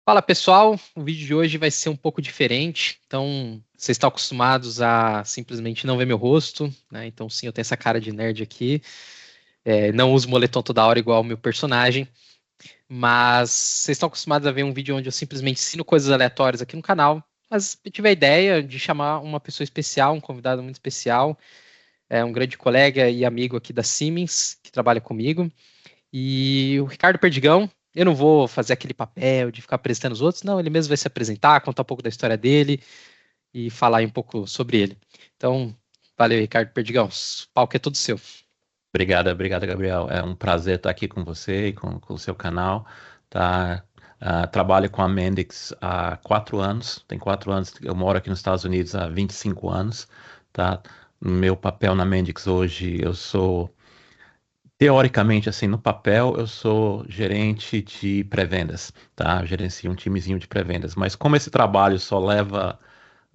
Fala pessoal, o vídeo de hoje vai ser um pouco diferente. Então, vocês estão acostumados a simplesmente não ver meu rosto, né? Então, sim, eu tenho essa cara de nerd aqui. Não uso moletom toda hora igual o meu personagem, mas vocês estão acostumados a ver um vídeo onde eu simplesmente ensino coisas aleatórias aqui no canal. Mas eu tive a ideia de chamar uma pessoa especial, um convidado muito especial, um grande colega e amigo aqui da Siemens, que trabalha comigo. E o Ricardo Perdigão, eu não vou fazer aquele papel de ficar apresentando os outros, não, ele mesmo vai se apresentar, contar um pouco da história dele e falar aí um pouco sobre ele. Então, valeu, Ricardo Perdigão, o palco é todo seu. Obrigado, Gabriel. É um prazer estar aqui com você e com o seu canal. Tá? Trabalho com a Mendix há 4 anos. Tem 4 anos que eu moro aqui nos Estados Unidos há 25 anos. Tá? Meu papel na Mendix hoje, eu sou, teoricamente, assim, no papel, eu sou gerente de pré-vendas. Tá? Eu gerencio um timezinho de pré-vendas. Mas como esse trabalho só leva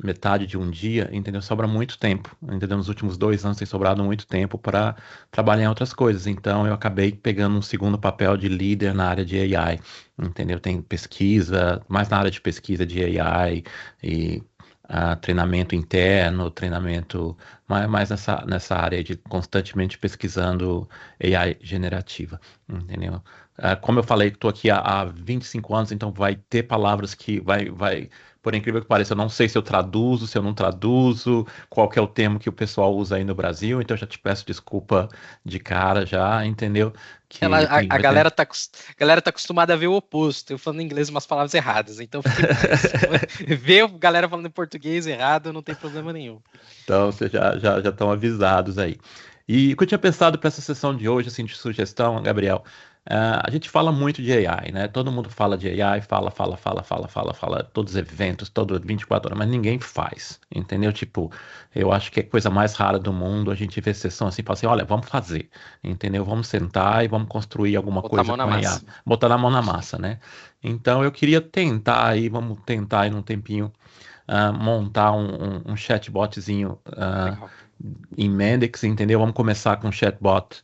metade de um dia, entendeu? Sobra muito tempo, entendeu? Nos últimos 2 anos tem sobrado muito tempo para trabalhar em outras coisas. Então eu acabei pegando um segundo papel de líder na área de AI, entendeu? Tem pesquisa, mais na área de pesquisa de AI e treinamento interno, treinamento mais nessa área de constantemente pesquisando AI generativa, entendeu? Como eu falei, estou aqui há 25 anos, então vai ter palavras que vai por incrível que pareça, eu não sei se eu traduzo, se eu não traduzo, qual que é o termo que o pessoal usa aí no Brasil, então eu já te peço desculpa de cara já, entendeu? Ela, Que a vai ter. a galera tá acostumada a ver o oposto, eu falando em inglês umas palavras erradas, então fique em paz. Ver a galera falando em português errado não tem problema nenhum. Então, vocês já estão avisados aí. E o que eu tinha pensado para essa sessão de hoje, assim, de sugestão, Gabriel, a gente fala muito de AI, né? Todo mundo fala de AI, fala, todos os eventos, todo 24 horas, mas ninguém faz, entendeu? Tipo, eu acho que é a coisa mais rara do mundo a gente ver sessão assim, falar assim, olha, vamos fazer, entendeu? Vamos sentar e vamos construir alguma Botar a coisa mão na com AI, massa. botar a mão na massa, né? Então, eu queria tentar aí, vamos tentar aí num tempinho montar um chatbotzinho Legal. em Mendix, entendeu? Vamos começar com o chatbot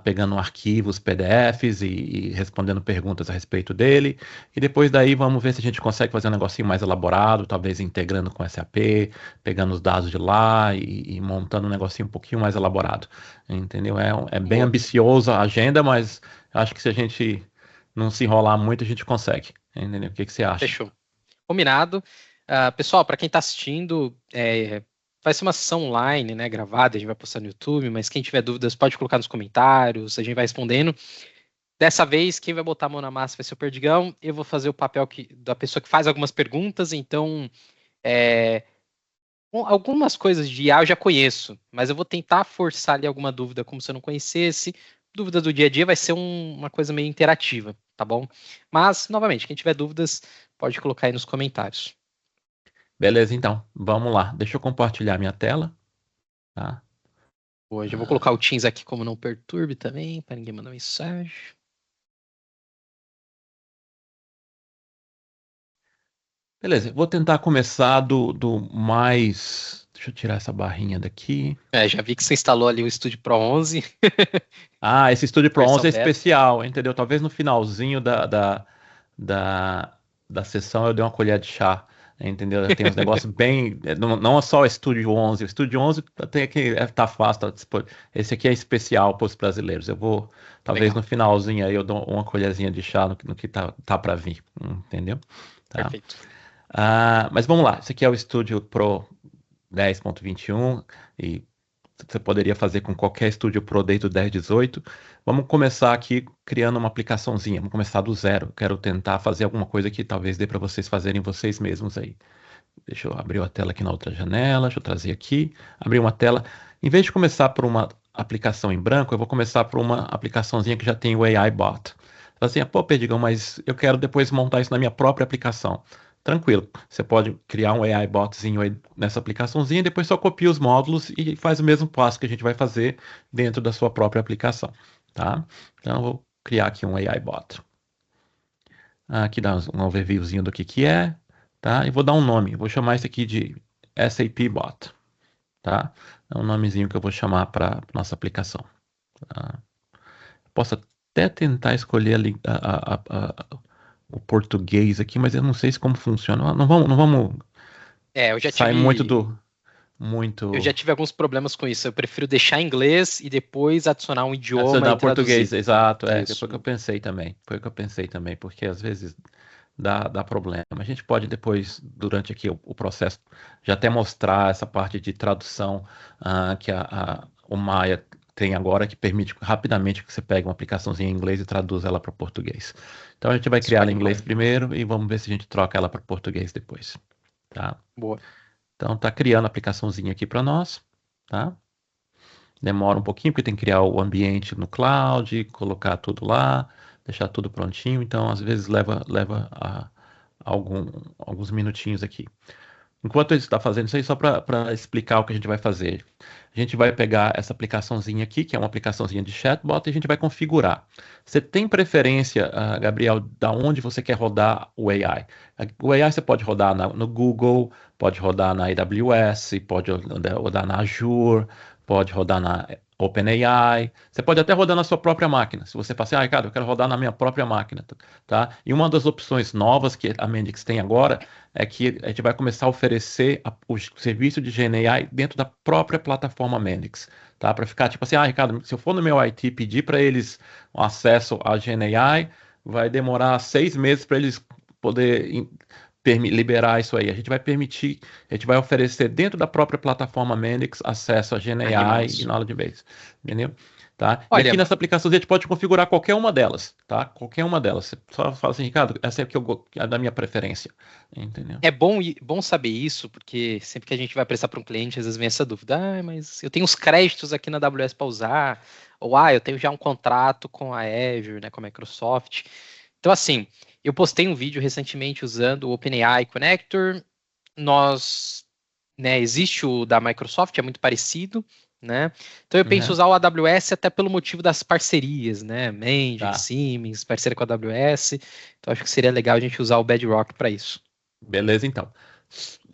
pegando arquivos, PDFs e respondendo perguntas a respeito dele. E depois daí vamos ver se a gente consegue fazer um negocinho mais elaborado, talvez integrando com SAP, pegando os dados de lá e montando um negocinho um pouquinho mais elaborado, entendeu? É bem Boa. ambicioso a agenda, mas acho que se a gente não se enrolar muito, a gente consegue, entendeu? O que que você acha? Fechou. Combinado. Pessoal, para quem está assistindo, vai ser uma sessão online, né, gravada, a gente vai postar no YouTube, mas quem tiver dúvidas pode colocar nos comentários, a gente vai respondendo. Dessa vez, quem vai botar a mão na massa vai ser o Perdigão. Eu vou fazer o papel da pessoa que faz algumas perguntas, então é, algumas coisas de IA eu já conheço, mas eu vou tentar forçar ali alguma dúvida como se eu não conhecesse. Dúvida do dia a dia vai ser uma coisa meio interativa, tá bom? Mas, novamente, quem tiver dúvidas pode colocar aí nos comentários. Beleza, então, vamos lá. Deixa eu compartilhar minha tela, tá? Hoje eu vou colocar o Ah, Teams aqui como não perturbe também, para ninguém mandar mensagem. beleza, vou tentar começar do mais. Deixa eu tirar essa barrinha daqui. Já vi que você instalou ali o Studio Pro 11, Esse Studio Pro versão 11 é beta. especial, entendeu? Talvez no finalzinho da, da sessão eu dê uma colher de chá, entendeu? Tem uns negócios bem. Não é só o Studio 11. O Studio 11 tem aqui, tá fácil. Esse aqui é especial para os brasileiros. Eu vou, talvez Legal, no finalzinho aí eu dou uma colherzinha de chá no que tá para vir, entendeu? Tá? perfeito. Mas vamos lá, esse aqui é o Studio Pro 10.21 e você poderia fazer com qualquer Studio Pro desde o 10.18. Vamos começar aqui criando uma aplicaçãozinha, vamos começar do zero. Quero tentar fazer alguma coisa que talvez dê para vocês fazerem vocês mesmos aí. Deixa eu abrir a tela aqui na outra janela, deixa eu trazer aqui, abrir uma tela. Em vez de começar por uma aplicação em branco, eu vou começar por uma aplicaçãozinha que já tem o AI Bot. Fala assim, pô, Perdigão, mas eu quero depois montar isso na minha própria aplicação. Tranquilo, você pode criar um AI botzinho aí nessa aplicaçãozinha, depois só copia os módulos e faz o mesmo passo que a gente vai fazer dentro da sua própria aplicação, tá? Então, eu vou criar aqui um AI bot. Aqui dá um overviewzinho do que é, tá? E vou dar um nome, vou chamar isso aqui de SAP Bot, tá? É um nomezinho que eu vou chamar para nossa aplicação. Tá? Posso até tentar escolher ali, o português aqui, mas eu não sei se como funciona. Não vamos Eu já sair muito tive. do. Eu Muito. já tive alguns problemas com isso. Eu prefiro deixar em inglês e depois adicionar um idioma e Adicionar português, traduzir. exato. Foi o que eu Isso. pensei também. Foi o que eu pensei também, porque às vezes dá problema. A gente pode depois, durante aqui o processo, já até mostrar essa parte de tradução que o Maya tem agora, que permite rapidamente que você pegue uma aplicaçãozinha em inglês e traduza ela para português. Então a gente vai Isso criar é ela em animal. inglês primeiro e vamos ver se a gente troca ela para português depois, tá? Boa. Então tá criando a aplicaçãozinha aqui para nós, tá? Demora um pouquinho, porque tem que criar o ambiente no cloud, colocar tudo lá, deixar tudo prontinho. Então, às vezes, leva alguns minutinhos aqui. Enquanto ele está fazendo isso aí, só para explicar o que a gente vai fazer. A gente vai pegar essa aplicaçãozinha aqui, que é uma aplicaçãozinha de chatbot, e a gente vai configurar. Você tem preferência, Gabriel, da onde você quer rodar o AI? O AI você pode rodar no Google, pode rodar na AWS, pode rodar na Azure, pode rodar na OpenAI. Você pode até rodar na sua própria máquina. Se você fala assim, cara, eu quero rodar na minha própria máquina, tá? E uma das opções novas que a Mendix tem agora é que a gente vai começar a oferecer o serviço de GenAI dentro da própria plataforma Mendix, tá? Para ficar tipo assim, Ricardo, se eu for no meu IT pedir para eles um acesso a GenAI, vai demorar 6 meses para eles poder liberar isso aí. A gente vai permitir, a gente vai oferecer dentro da própria plataforma Mendix acesso a GenAI e Animaço. Knowledge Base, entendeu? Tá? E aqui Olha, nessa aplicação a gente pode configurar qualquer uma delas, tá? Qualquer uma delas. Você só fala assim, Ricardo, essa é a que é da minha preferência, entendeu? é bom saber isso, porque sempre que a gente vai prestar para um cliente, às vezes vem essa dúvida, mas eu tenho os créditos aqui na AWS para usar, ou eu tenho já um contrato com a Azure, né, com a Microsoft. Então, assim, eu postei um vídeo recentemente usando o OpenAI Connector. Existe o da Microsoft, é muito parecido, né? Então eu penso Uhum. usar o AWS até pelo motivo das parcerias, né? Mendix, Tá. Siemens, parceira com a AWS. Então acho que seria legal a gente usar o Bedrock para isso. Beleza, então.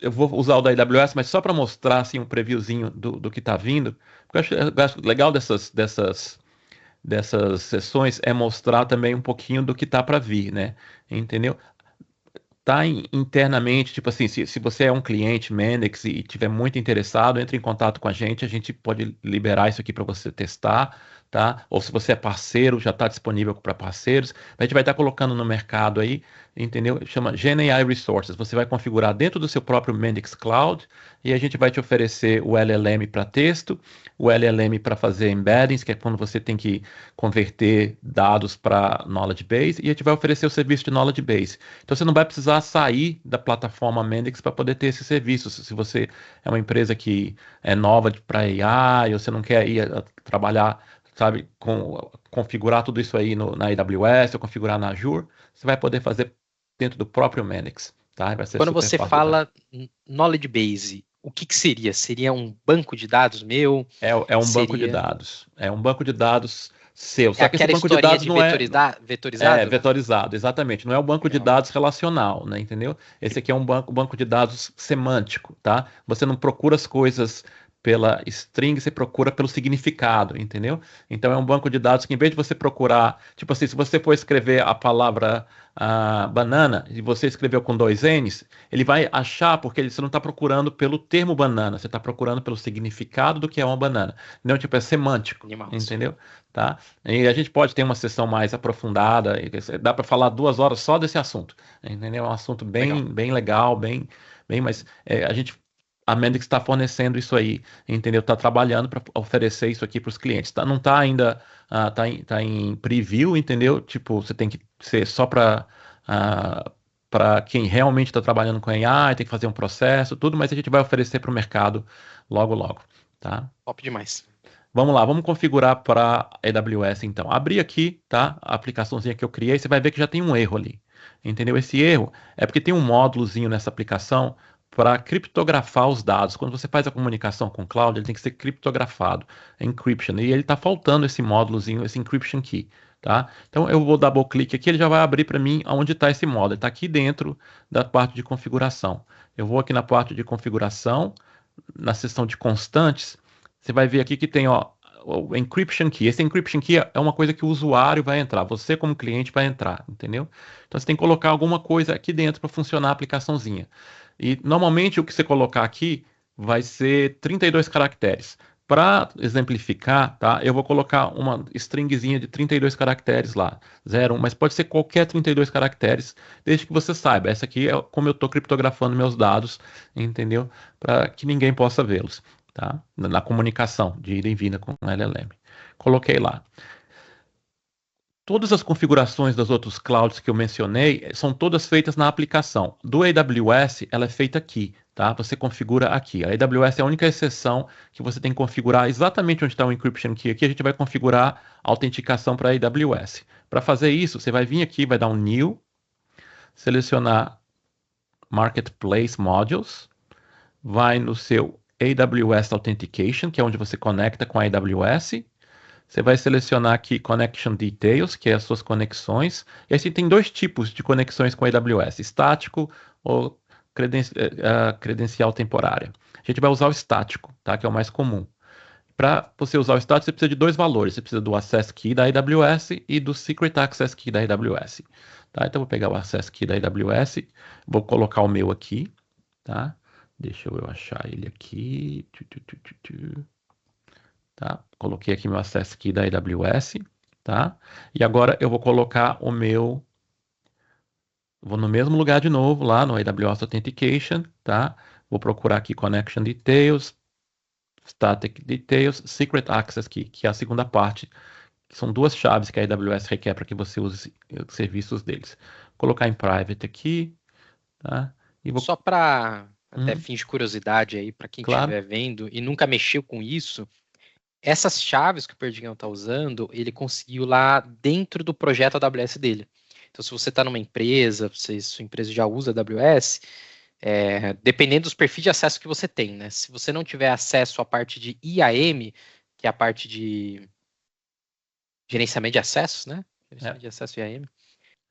Eu vou usar o da AWS, mas só para mostrar assim, um previewzinho do que está vindo. Porque eu acho legal dessas sessões é mostrar também um pouquinho do que está para vir, né? Entendeu? Tá internamente, tipo assim, se você é um cliente Mendix e tiver muito interessado, entre em contato com a gente pode liberar isso aqui para você testar, tá? Ou se você é parceiro, já está disponível para parceiros, a gente vai estar colocando no mercado aí, entendeu? Chama GenAI Resources. Você vai configurar dentro do seu próprio Mendix Cloud e a gente vai te oferecer o LLM para texto, o LLM para fazer embeddings, que é quando você tem que converter dados para knowledge base, e a gente vai oferecer o serviço de knowledge base. Então você não vai precisar sair da plataforma Mendix para poder ter esse serviço. Se você é uma empresa que é nova para AI, ou você não quer ir trabalhar, sabe, configurar tudo isso aí na AWS ou configurar na Azure, você vai poder fazer dentro do próprio Mendix, tá? Vai ser Quando super você fácil de usar. fala knowledge base, o que que seria? Seria um banco de dados meu? É um banco de Seria dados. É um banco de dados seu. é Só que esse aquela banco de historinha dados de não é. vetorizado? Vetorizado, exatamente. Não é o banco de Legal. dados relacional, né? Entendeu? Esse aqui é um banco de dados semântico, tá? Você não procura as coisas pela string, você procura pelo significado, entendeu? Então é um banco de dados que, em vez de você procurar, tipo assim, se você for escrever a palavra banana e você escreveu com dois N's, ele vai achar porque você não está procurando pelo termo banana, você está procurando pelo significado do que é uma banana. Não, tipo, é semântico, Animal. entendeu? Tá? E a gente pode ter uma sessão mais aprofundada, dá para falar 2 horas só desse assunto, entendeu? É um assunto Legal. bem legal, mas a Mendix está fornecendo isso aí, entendeu? Está trabalhando para oferecer isso aqui para os clientes. Tá, não está ainda, tá em preview, entendeu? Tipo, você tem que ser só para quem realmente está trabalhando com AI, tem que fazer um processo, tudo, mas a gente vai oferecer para o mercado logo, logo, tá? Top demais. Vamos lá, vamos configurar para AWS então. Abrir aqui, tá? A aplicaçãozinha que eu criei, você vai ver que já tem um erro ali. Entendeu? Esse erro é porque tem um módulozinho nessa aplicação para criptografar os dados. Quando você faz a comunicação com o cloud, ele tem que ser criptografado, encryption. E ele está faltando esse módulozinho, esse encryption key, tá? Então eu vou double clique aqui, ele já vai abrir para mim onde está esse módulo. Ele está aqui dentro da parte de configuração. Eu vou aqui na parte de configuração, na seção de constantes. Você vai ver aqui que tem, ó, o encryption key. Esse encryption key é uma coisa que o usuário vai entrar, você como cliente vai entrar, entendeu? Então você tem que colocar alguma coisa aqui dentro para funcionar a aplicaçãozinha. E normalmente o que você colocar aqui vai ser 32 caracteres. Para exemplificar, tá? Eu vou colocar uma stringzinha de 32 caracteres lá, 0, 1, mas pode ser qualquer 32 caracteres, desde que você saiba. Essa aqui é como eu estou criptografando meus dados, entendeu? Para que ninguém possa vê-los, tá? Na comunicação de ida e vinda com o LLM. Coloquei lá. Todas as configurações dos outros clouds que eu mencionei são todas feitas na aplicação. Do AWS, ela é feita aqui, tá? Você configura aqui. A AWS é a única exceção que você tem que configurar exatamente onde está o encryption key. Aqui a gente vai configurar a autenticação para a AWS. Para fazer isso, você vai vir aqui, vai dar um New, selecionar Marketplace Modules, vai no seu AWS Authentication, que é onde você conecta com a AWS. Você vai selecionar aqui Connection Details, que é as suas conexões. E aí você tem dois tipos de conexões com a AWS, estático ou credencial temporária. A gente vai usar o estático, tá? Que é o mais comum. Para você usar o estático, você precisa de dois valores. Você precisa do Access Key da AWS e do Secret Access Key da AWS. Tá? Então, eu vou pegar o Access Key da AWS, vou colocar o meu aqui, tá? Deixa eu achar ele aqui. Tá? Coloquei aqui meu Access Key da AWS, tá? E agora eu vou colocar o meu... Vou no mesmo lugar de novo, lá no AWS Authentication, tá? Vou procurar aqui Connection Details, Static Details, Secret Access Key, que é a segunda parte, que são duas chaves que a AWS requer para que você use os serviços deles. Vou colocar em Private aqui, tá? E vou... Só para até fim de curiosidade aí, para quem Claro. estiver vendo e nunca mexeu com isso, essas chaves que o Perdigão está usando, ele conseguiu lá dentro do projeto AWS dele. Então, se você está numa empresa, sua empresa já usa AWS, dependendo dos perfis de acesso que você tem, né? Se você não tiver acesso à parte de IAM, que é a parte de gerenciamento de acessos, né? Gerenciamento de acesso IAM,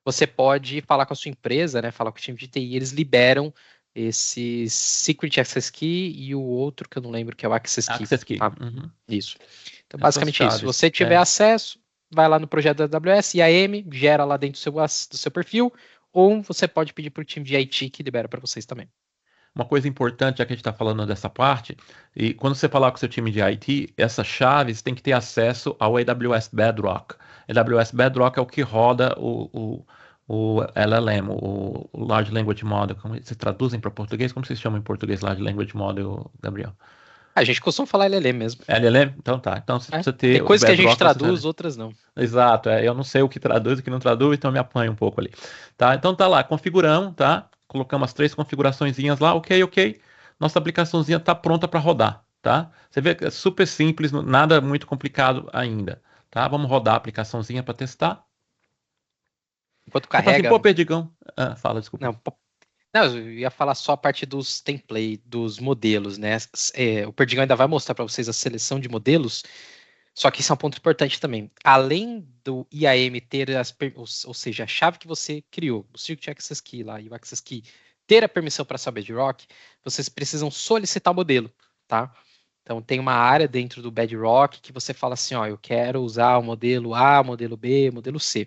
você pode falar com a sua empresa, né? Falar com o time de TI, eles liberam esse Secret Access Key e o outro que eu não lembro, que é o Access Key. Access Key. Tá? Isso. Então, Essas basicamente chaves, isso. Se você tiver acesso, vai lá no projeto da AWS, IAM, gera lá dentro do seu perfil, ou você pode pedir para o time de IT que libera para vocês também. Uma coisa importante, já que a gente está falando dessa parte, e quando você falar com o seu time de IT, essas chaves têm que ter acesso ao AWS Bedrock. AWS Bedrock é o que roda o LLM, o Large Language Model. Como se traduzem para português? Como vocês chamam em português Large Language Model, Gabriel? A gente costuma falar LLM mesmo. LLM? Então tá. Então você precisa ter. Tem coisas que a gente traduz, outras não. Exato. Eu não sei o que traduz, o que não traduz, então eu me apanho um pouco ali. Tá? Então tá lá, configuramos, tá? Colocamos as 3 configuraçõezinhas lá, ok. Nossa aplicaçãozinha está pronta para rodar, tá? Você vê que é super simples, nada muito complicado ainda, tá? Vamos rodar a aplicaçãozinha para testar. Enquanto carrega... Pô, Perdigão. Fala, desculpa. Não, eu ia falar só a parte dos templates, dos modelos, né? O Perdigão ainda vai mostrar para vocês a seleção de modelos, só que isso é um ponto importante também. Além do IAM ter ou seja, a chave que você criou, o Secret Access Key lá e o Access Key, ter a permissão para essa Bedrock, vocês precisam solicitar o modelo, tá? Então tem uma área dentro do Bedrock que você fala assim, ó, eu quero usar o modelo A, modelo B, modelo C.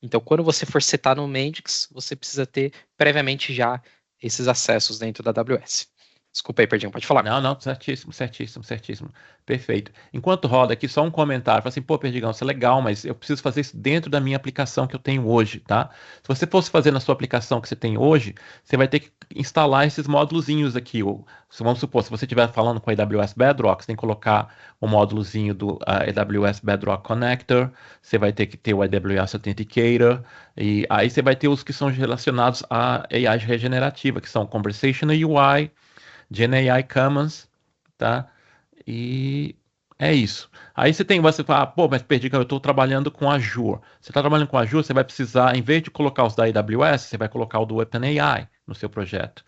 Então, quando você for setar no Mendix, você precisa ter previamente já esses acessos dentro da AWS. Desculpa aí, Perdigão, pode falar. Não, certíssimo. Perfeito. Enquanto roda aqui, só um comentário. Fala assim, pô, Perdigão, isso é legal, mas eu preciso fazer isso dentro da minha aplicação que eu tenho hoje, tá? Se você fosse fazer na sua aplicação que você tem hoje, você vai ter que instalar esses módulozinhos aqui. Vamos supor, se você estiver falando com a AWS Bedrock, você tem que colocar o módulozinho do AWS Bedrock Connector, você vai ter que ter o AWS Authenticator, e aí você vai ter os que são relacionados à AI regenerativa, que são Conversational UI, GenAI Commons, tá? E é isso. Aí você fala, pô, mas Perdigão, eu estou trabalhando com Azure. Você está trabalhando com Azure, você vai precisar, em vez de colocar os da AWS, você vai colocar o do OpenAI no seu projeto.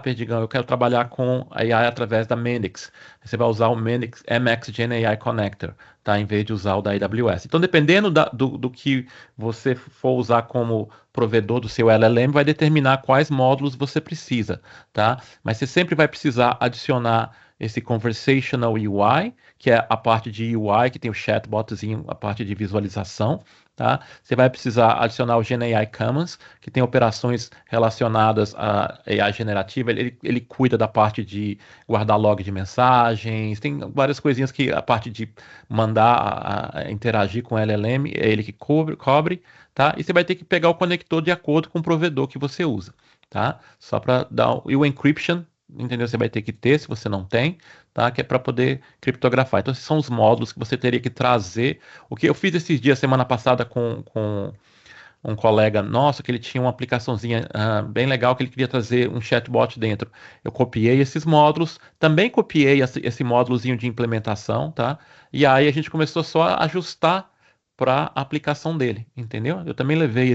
Perdigão, eu quero trabalhar com AI através da Mendix. Você vai usar o Mendix MX GenAI Connector, tá? Em vez de usar o da AWS. Então, dependendo do que você for usar como provedor do seu LLM, vai determinar quais módulos você precisa, tá? Mas você sempre vai precisar adicionar esse Conversational UI, que é a parte de UI, que tem o chatbotzinho, a parte de visualização, tá? Você vai precisar adicionar o GenAI Commons, que tem operações relacionadas à AI generativa. Ele cuida da parte de guardar log de mensagens, tem várias coisinhas que a parte de mandar interagir com o LLM, é ele que cobre, tá? E você vai ter que pegar o conector de acordo com o provedor que você usa, tá? Só para dar... E o encryption, entendeu? Você vai ter que ter, se você não tem, tá? Que é para poder criptografar. Então, esses são os módulos que você teria que trazer. O que eu fiz esses dias, semana passada, com um colega nosso, que ele tinha uma aplicaçãozinha bem legal, que ele queria trazer um chatbot dentro. Eu copiei esses módulos, também copiei esse módulozinho de implementação, tá? E aí a gente começou só a ajustar para a aplicação dele, entendeu? Eu também levei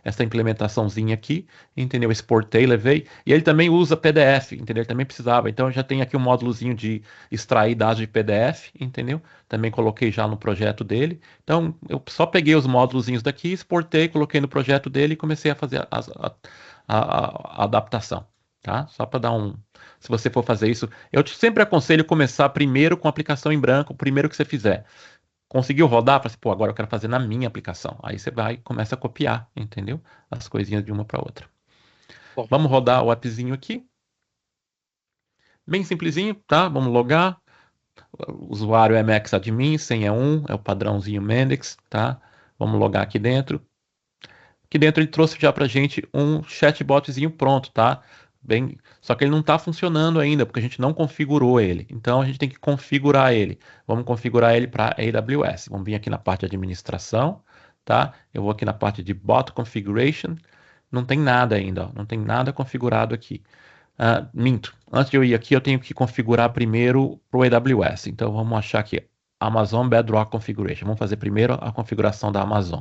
essa implementaçãozinha aqui, entendeu? Exportei, levei, e ele também usa PDF, entendeu? Ele também precisava, então eu já tenho aqui um módulozinho de extrair dados de PDF, entendeu? Também coloquei já no projeto dele. Então eu só peguei os módulozinhos daqui, exportei, coloquei no projeto dele e comecei a fazer a adaptação, tá? Só para dar um... Se você for fazer isso, eu sempre aconselho começar primeiro com a aplicação em branco, o primeiro que você fizer. Conseguiu rodar? Fala assim, pô, agora eu quero fazer na minha aplicação. Aí você vai e começa a copiar, entendeu? As coisinhas de uma para outra. Bom, Vamos rodar o appzinho aqui. Bem simplesinho, tá? Vamos logar. O usuário é MXadmin, senha é 1, é o padrãozinho Mendix, tá? Vamos logar aqui dentro. Aqui dentro ele trouxe já pra gente um chatbotzinho pronto, tá? Bem, só que ele não está funcionando ainda, porque a gente não configurou ele. Então a gente tem que configurar ele. Vamos configurar ele para AWS. Vamos vir aqui na parte de administração, tá? Eu vou aqui na parte de bot configuration. Não tem nada ainda, ó. Não tem nada configurado aqui. Minto. Antes de eu ir aqui, eu tenho que configurar primeiro para o AWS. Então vamos achar aqui Amazon Bedrock Configuration. Vamos fazer primeiro a configuração da Amazon.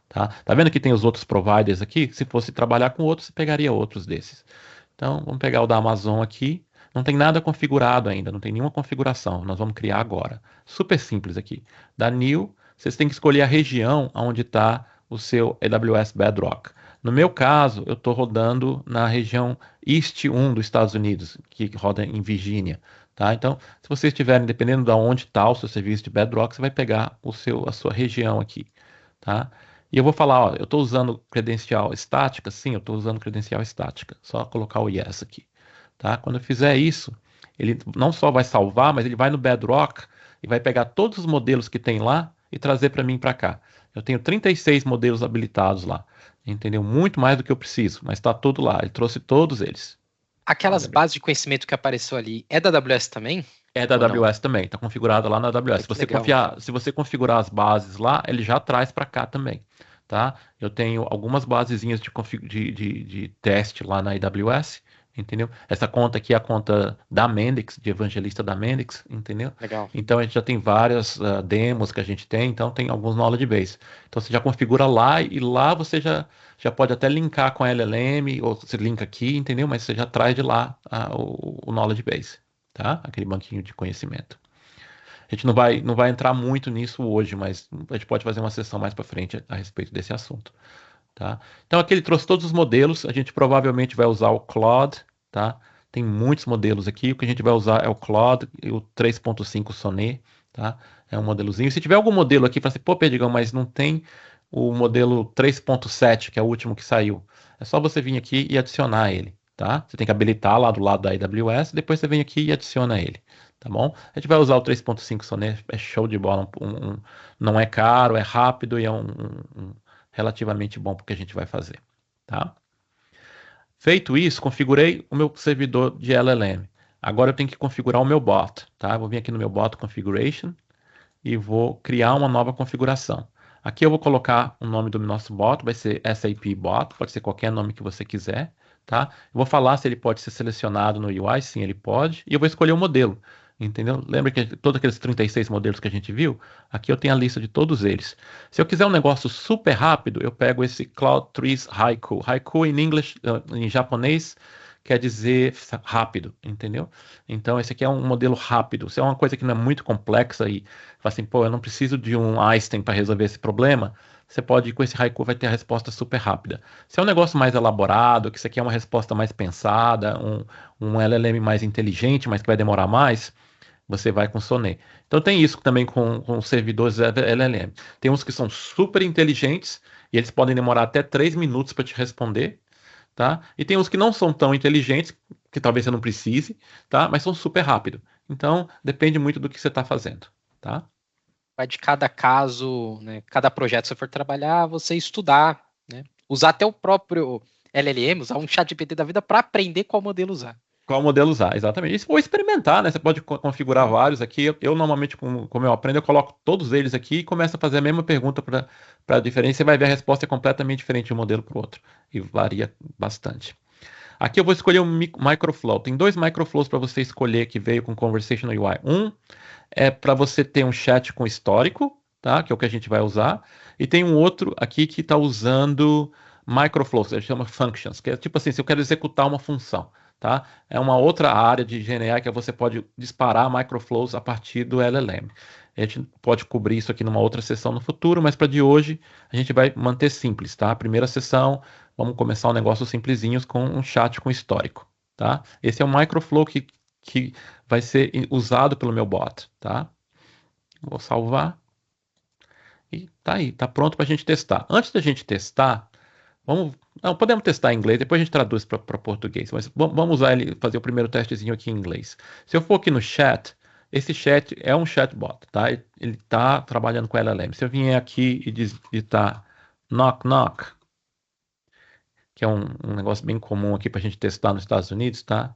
Tá vendo que tem os outros providers aqui? Se fosse trabalhar com outros, você pegaria outros desses. Então, vamos pegar o da Amazon aqui. Não tem nada configurado ainda, não tem nenhuma configuração. Nós vamos criar agora. Super simples aqui. Da New, vocês têm que escolher a região onde está o seu AWS Bedrock. No meu caso, eu estou rodando na região East 1 dos Estados Unidos, que roda em Virgínia. Tá? Então, se vocês estiverem, dependendo de onde está o seu serviço de Bedrock, você vai pegar a sua região aqui. Tá? E eu vou falar, ó, eu estou usando credencial estática? Sim, eu estou usando credencial estática. Só colocar o yes aqui. Tá? Quando eu fizer isso, ele não só vai salvar, mas ele vai no Bedrock e vai pegar todos os modelos que tem lá e trazer para mim para cá. Eu tenho 36 modelos habilitados lá. Entendeu? Muito mais do que eu preciso, mas está tudo lá. Ele trouxe todos eles. aquelas bases de conhecimento que apareceu ali, é da AWS também? É da Ou não? AWS também, está configurada lá na AWS. Ai, que legal. Se você configurar as bases lá, ele já traz para cá também, tá? Eu tenho algumas basezinhas de teste lá na AWS, entendeu? Essa conta aqui é a conta da Mendix, de evangelista da Mendix, entendeu? Legal. Então a gente já tem várias demos que a gente tem, então tem alguns knowledge base. Então você já configura lá e lá você já pode até linkar com a LLM, ou você linka aqui, entendeu? Mas você já traz de lá o knowledge base. Tá? Aquele banquinho de conhecimento. A gente não vai entrar muito nisso hoje, mas a gente pode fazer uma sessão mais para frente a respeito desse assunto. Tá? Então aqui ele trouxe todos os modelos, a gente provavelmente vai usar o Claude, tá? Tem muitos modelos aqui, o que a gente vai usar é o Claude e o 3.5 Sonnet, tá? É um modelozinho. Se tiver algum modelo aqui, fala assim, pô, Perdigão, mas não tem o modelo 3.7, que é o último que saiu. É só você vir aqui e adicionar ele. Tá? Você tem que habilitar lá do lado da AWS, depois você vem aqui e adiciona ele, tá bom? A gente vai usar o 3.5 Sonnet, é show de bola, não é caro, é rápido e é relativamente bom porque a gente vai fazer, tá? Feito isso, configurei o meu servidor de LLM. Agora eu tenho que configurar o meu bot, tá? Vou vir aqui no meu bot configuration e vou criar uma nova configuração. Aqui eu vou colocar o nome do nosso bot, vai ser SAP Bot, pode ser qualquer nome que você quiser. Tá? Eu vou falar se ele pode ser selecionado no UI, sim, ele pode, e eu vou escolher o modelo, entendeu? Lembra que todos aqueles 36 modelos que a gente viu? Aqui eu tenho a lista de todos eles. Se eu quiser um negócio super rápido, eu pego esse Cloud Trees Haiku. Haiku em japonês quer dizer rápido, entendeu? Então esse aqui é um modelo rápido. Se é uma coisa que não é muito complexa e fala assim, pô, eu não preciso de um Einstein para resolver esse problema, você pode, com esse haiku, vai ter a resposta super rápida. Se é um negócio mais elaborado, que você quer uma resposta mais pensada, um LLM mais inteligente, mas que vai demorar mais, você vai com Sonnet. Então tem isso também com os servidores LLM. Tem uns que são super inteligentes e eles podem demorar até 3 minutos para te responder, tá? E tem uns que não são tão inteligentes, que talvez você não precise, tá? Mas são super rápidos. Então depende muito do que você está fazendo, tá? Vai de cada caso, né, cada projeto que você for trabalhar, você estudar, né? Usar até o próprio LLM, usar um chat GPT da vida para aprender qual modelo usar. Qual modelo usar, exatamente. Isso, ou experimentar, né? Você pode configurar vários aqui. Eu normalmente, como eu aprendo, eu coloco todos eles aqui e começo a fazer a mesma pergunta para a diferença. Você vai ver a resposta é completamente diferente de um modelo para o outro. E varia bastante. Aqui eu vou escolher um microflow. Tem 2 microflows para você escolher que veio com Conversational UI. Um é para você ter um chat com histórico, tá? Que é o que a gente vai usar. E tem um outro aqui que está usando microflows, que chama functions, que é tipo assim, se eu quero executar uma função, tá? É uma outra área de GenAI que você pode disparar microflows a partir do LLM. A gente pode cobrir isso aqui numa outra sessão no futuro, mas para de hoje a gente vai manter simples, tá? Primeira sessão, vamos começar um negócio simplesinho com um chat com histórico, tá? Esse é o microflow que vai ser usado pelo meu bot, tá? Vou salvar. E tá aí, tá pronto para a gente testar. Antes da gente testar, podemos testar em inglês, depois a gente traduz para português, mas vamos usar ele, fazer o primeiro testezinho aqui em inglês. Se eu for aqui no chat, esse chat é um chatbot, tá? Ele está trabalhando com LLM. Se eu vier aqui e digitar knock knock, que é um negócio bem comum aqui para a gente testar nos Estados Unidos, tá?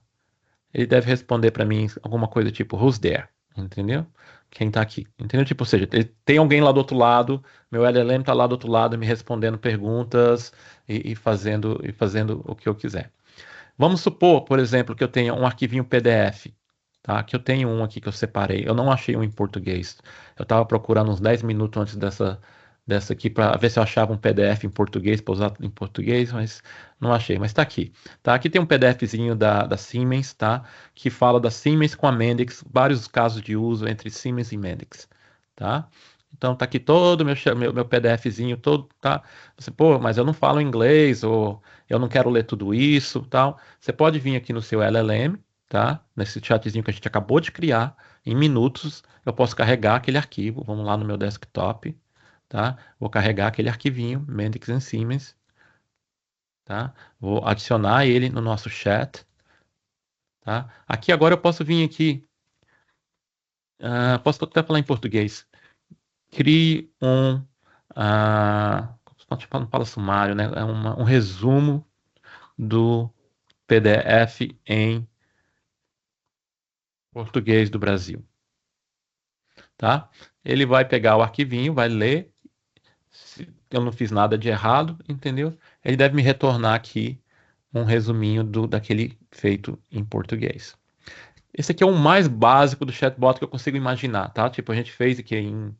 Ele deve responder para mim alguma coisa tipo who's there, entendeu? Quem tá aqui, entendeu? Tipo, ou seja, tem alguém lá do outro lado, meu LLM tá lá do outro lado me respondendo perguntas e fazendo o que eu quiser. Vamos supor, por exemplo, que eu tenha um arquivinho PDF, tá? Que eu tenho um aqui que eu separei. Eu não achei um em português. Eu estava procurando uns 10 minutos antes dessa aqui para ver se eu achava um PDF em português para usar em português, mas não achei. Mas está aqui, tá? Aqui tem um PDFzinho da Siemens, tá? Que fala da Siemens com a Mendix, vários casos de uso entre Siemens e Mendix, tá? Então tá aqui todo o meu PDFzinho todo, tá? Você, pô, mas eu não falo inglês ou eu não quero ler tudo isso, tal. Você pode vir aqui no seu LLM, tá? Nesse chatzinho que a gente acabou de criar, em minutos eu posso carregar aquele arquivo. Vamos lá no meu desktop, tá? Vou carregar aquele arquivinho, Mendix and Siemens, tá? Vou adicionar ele no nosso chat, tá? Aqui agora eu posso vir aqui, posso até falar em português. Crie não fala sumário, né? É um resumo do PDF em português do Brasil, tá? Ele vai pegar o arquivinho, vai ler, se eu não fiz nada de errado, entendeu? Ele deve me retornar aqui um resuminho daquele feito em português. Esse aqui é o mais básico do chatbot que eu consigo imaginar, tá? Tipo, a gente fez aqui em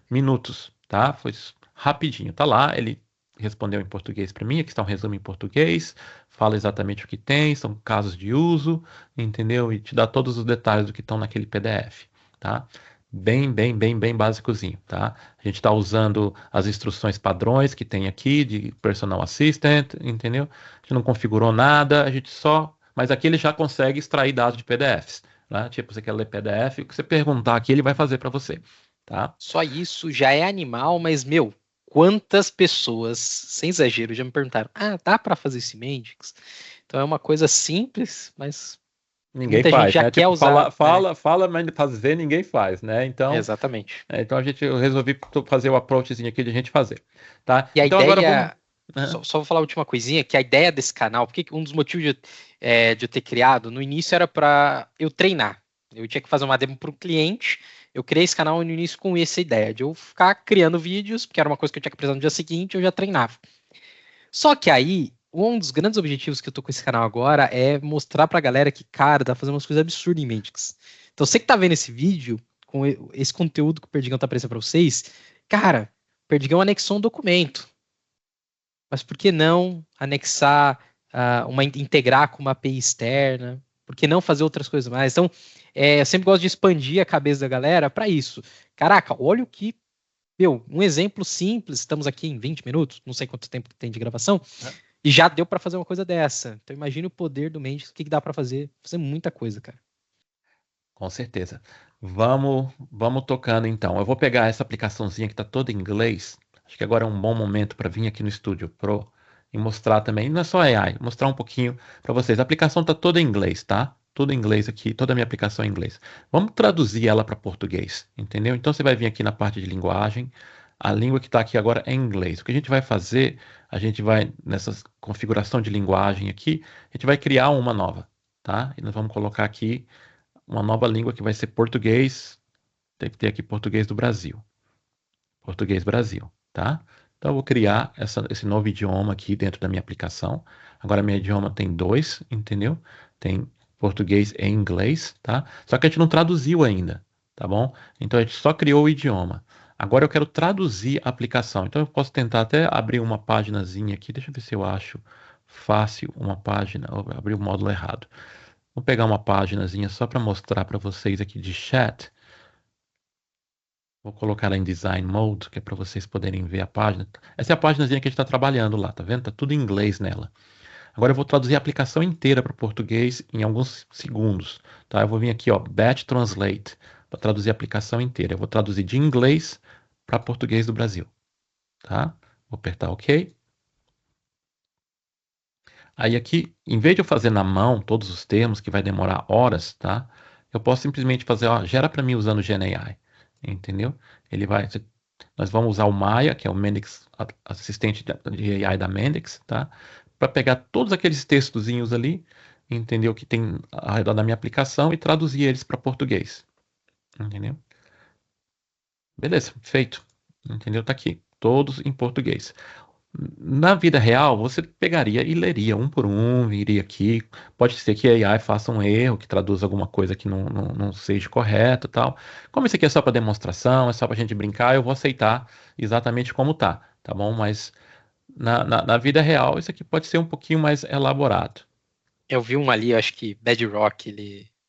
minutos, tá? Foi rapidinho, tá lá, ele respondeu em português para mim, aqui está um resumo em português, fala exatamente o que tem, são casos de uso, entendeu? E te dá todos os detalhes do que estão naquele PDF, tá? Bem básicozinho, tá? A gente está usando as instruções padrões que tem aqui de Personal Assistant, entendeu? A gente não configurou nada, a gente só... Mas aqui ele já consegue extrair dados de PDFs, né? Tipo, você quer ler PDF, o que você perguntar aqui ele vai fazer para você, tá? Só isso já é animal, mas, meu, quantas pessoas, sem exagero, já me perguntaram: dá para fazer esse Mendix? Então é uma coisa simples, mas Ninguém muita gente faz, já né? quer Tipo, usar, né? fala, mas fazer ninguém faz, né? Então, Exatamente. então eu resolvi fazer o approachzinho aqui de a gente fazer, tá? E a Então agora vamos... ideia, só vou falar a última coisinha, que a ideia desse canal, porque um dos motivos de eu ter criado, no início era para eu treinar. Eu tinha que fazer uma demo para um cliente, eu criei esse canal no início com essa ideia, de eu ficar criando vídeos, porque era uma coisa que eu tinha que apresentar no dia seguinte, eu já treinava. Só que aí, um dos grandes objetivos que eu tô com esse canal agora é mostrar pra galera que, cara, dá pra fazer umas coisas absurdas em Mendix. Então, você que tá vendo esse vídeo, com esse conteúdo que o Perdigão tá apresentando pra vocês, cara, o Perdigão anexou um documento. Mas por que não anexar, integrar com uma API externa? Por que não fazer outras coisas mais? Então, eu sempre gosto de expandir a cabeça da galera para isso. Caraca, olha o que Meu, um exemplo simples, estamos aqui em 20 minutos, não sei quanto tempo tem de gravação, e já deu para fazer uma coisa dessa. Então imagine o poder do Mendes, o que dá para fazer. Fazer muita coisa, cara. Com certeza. Vamos tocando então. Eu vou pegar essa aplicaçãozinha que está toda em inglês. Acho que agora é um bom momento para vir aqui no Studio Pro e mostrar também. Não é só AI, mostrar um pouquinho para vocês. A aplicação está toda em inglês, tá? Tudo em inglês aqui, toda a minha aplicação é em inglês. Vamos traduzir ela para português, entendeu? Então você vai vir aqui na parte de linguagem. A língua que está aqui agora é em inglês. O que a gente vai fazer, a gente vai nessa configuração de linguagem aqui, a gente vai criar uma nova, tá? E nós vamos colocar aqui uma nova língua que vai ser português. Tem que ter aqui português do Brasil. Português Brasil, tá? Então eu vou criar esse novo idioma aqui dentro da minha aplicação. Agora meu idioma tem dois, entendeu? Tem português e inglês, tá? Só que a gente não traduziu ainda, tá bom? Então a gente só criou o idioma. Agora eu quero traduzir a aplicação. Então eu posso tentar até abrir uma paginazinha aqui. Deixa eu ver se eu acho fácil uma página. Eu abri o módulo errado. Vou pegar uma paginazinha só para mostrar para vocês aqui de chat. Vou colocar ela em Design Mode, que é para vocês poderem ver a página. Essa é a paginazinha que a gente está trabalhando lá, tá vendo? Tá tudo em inglês nela. Agora eu vou traduzir a aplicação inteira para português em alguns segundos, tá? Eu vou vir aqui, ó, Batch Translate, para traduzir a aplicação inteira. Eu vou traduzir de inglês para português do Brasil, tá? Vou apertar OK. Aí aqui, em vez de eu fazer na mão todos os termos, que vai demorar horas, tá? Eu posso simplesmente fazer, ó, gera para mim usando o GenAI, entendeu? Ele vai, nós vamos usar o Maya, que é o Mendix, assistente de AI da Mendix, tá? Para pegar todos aqueles textozinhos ali, entendeu? Que tem ao redor da minha aplicação e traduzir eles para português, entendeu? Beleza, feito, entendeu? Tá aqui, todos em português. Na vida real, você pegaria e leria um por um, viria aqui. Pode ser que a AI faça um erro, que traduza alguma coisa que não seja correto e tal. Como isso aqui é só para demonstração, é só para a gente brincar, eu vou aceitar exatamente como tá bom? Mas na vida real, isso aqui pode ser um pouquinho mais elaborado. Eu vi um ali, acho que Bedrock,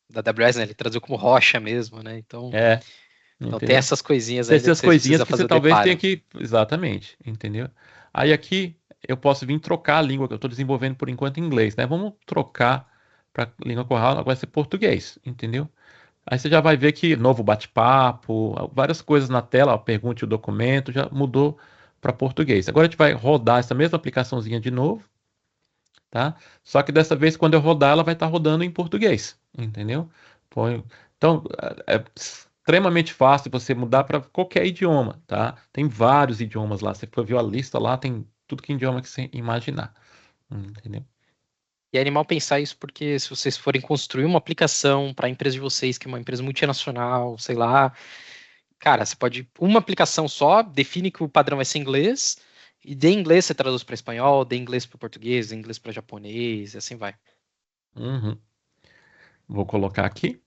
da AWS, né? Ele traduziu como rocha mesmo, né? Então tem Entendeu? essas coisinhas Tem ainda que essas vocês coisinhas precisam que você fazer o talvez tenha deparo. que. Exatamente, entendeu? Aí aqui eu posso vir trocar a língua que eu estou desenvolvendo por enquanto em inglês, né? Vamos trocar para língua corral, agora vai ser português, entendeu? Aí você já vai ver que novo bate-papo, várias coisas na tela, ó, pergunte o documento, já mudou para português. Agora a gente vai rodar essa mesma aplicaçãozinha de novo, tá? Só que dessa vez, quando eu rodar, ela vai estar rodando em português, entendeu? Então, é extremamente fácil você mudar para qualquer idioma, tá? Tem vários idiomas lá. Você for ver a lista lá, tem tudo que idioma que você imaginar, entendeu? E é animal pensar isso porque se vocês forem construir uma aplicação para a empresa de vocês, que é uma empresa multinacional, sei lá, cara, você pode uma aplicação só, define que o padrão vai ser inglês, e de inglês você traduz para espanhol, de inglês para português, de inglês para japonês, e assim vai. Uhum. Vou colocar aqui,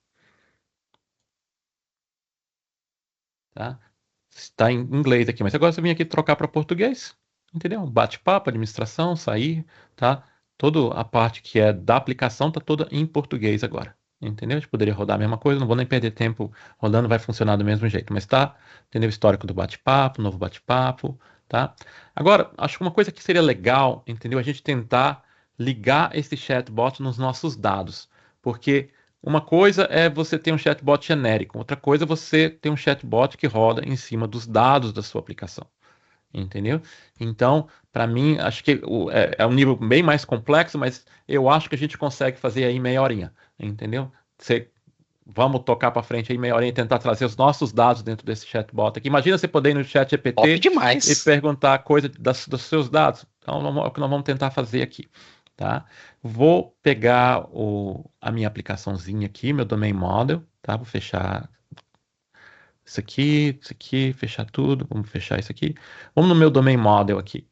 tá? Está em inglês aqui, mas agora você vem aqui trocar para português, entendeu? Bate-papo, administração, sair, tá? Toda a parte que é da aplicação tá toda em português agora, entendeu? A gente poderia rodar a mesma coisa, não vou nem perder tempo rodando, vai funcionar do mesmo jeito, mas tá, entendeu? Histórico do bate-papo, novo bate-papo, tá? Agora, acho que uma coisa que seria legal, entendeu? A gente tentar ligar esse chatbot nos nossos dados, porque uma coisa é você ter um chatbot genérico, outra coisa é você ter um chatbot que roda em cima dos dados da sua aplicação, entendeu? Então, para mim, acho que é um nível bem mais complexo, mas eu acho que a gente consegue fazer aí meia horinha, entendeu? Vamos tocar para frente aí meia horinha e tentar trazer os nossos dados dentro desse chatbot aqui. Imagina você poder ir no chat Top GPT e demais. perguntar coisa dos seus dados. Então, é o que nós vamos tentar fazer aqui, tá? Vou pegar a minha aplicaçãozinha aqui, meu domain model, tá? Vou fechar isso aqui, fechar tudo. Vamos fechar isso aqui. Vamos no meu domain model aqui.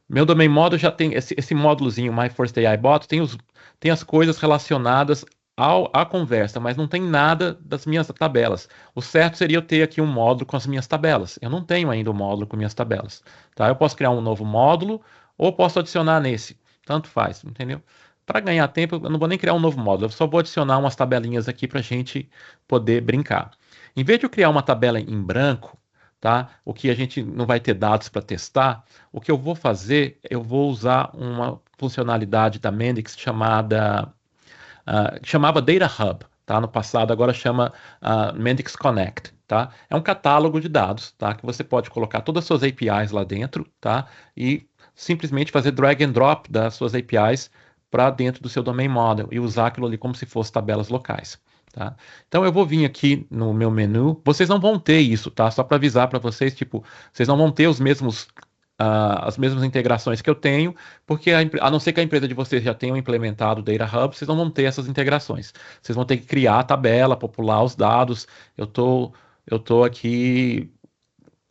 Meu domain model já tem esse módulozinho My First AI Bot, tem as coisas relacionadas à conversa, mas não tem nada das minhas tabelas. O certo seria eu ter aqui um módulo com as minhas tabelas. Eu não tenho ainda o módulo com minhas tabelas, tá? Eu posso criar um novo módulo ou posso adicionar nesse. Tanto faz, entendeu? Para ganhar tempo, eu não vou nem criar um novo módulo, eu só vou adicionar umas tabelinhas aqui para a gente poder brincar. Em vez de eu criar uma tabela em branco, tá? O que a gente não vai ter dados para testar, o que eu vou fazer, eu vou usar uma funcionalidade da Mendix chamava Data Hub, tá? No passado, agora chama Mendix Connect, tá? É um catálogo de dados, tá? Que você pode colocar todas as suas APIs lá dentro, tá? E simplesmente fazer drag and drop das suas APIs para dentro do seu domain model e usar aquilo ali como se fosse tabelas locais. Tá? Então eu vou vir aqui no meu menu. Vocês não vão ter isso, tá? Só para avisar para vocês, tipo, vocês não vão ter as mesmas integrações que eu tenho, porque a não ser que a empresa de vocês já tenha implementado o Data Hub, vocês não vão ter essas integrações. Vocês vão ter que criar a tabela, popular os dados. Eu tô aqui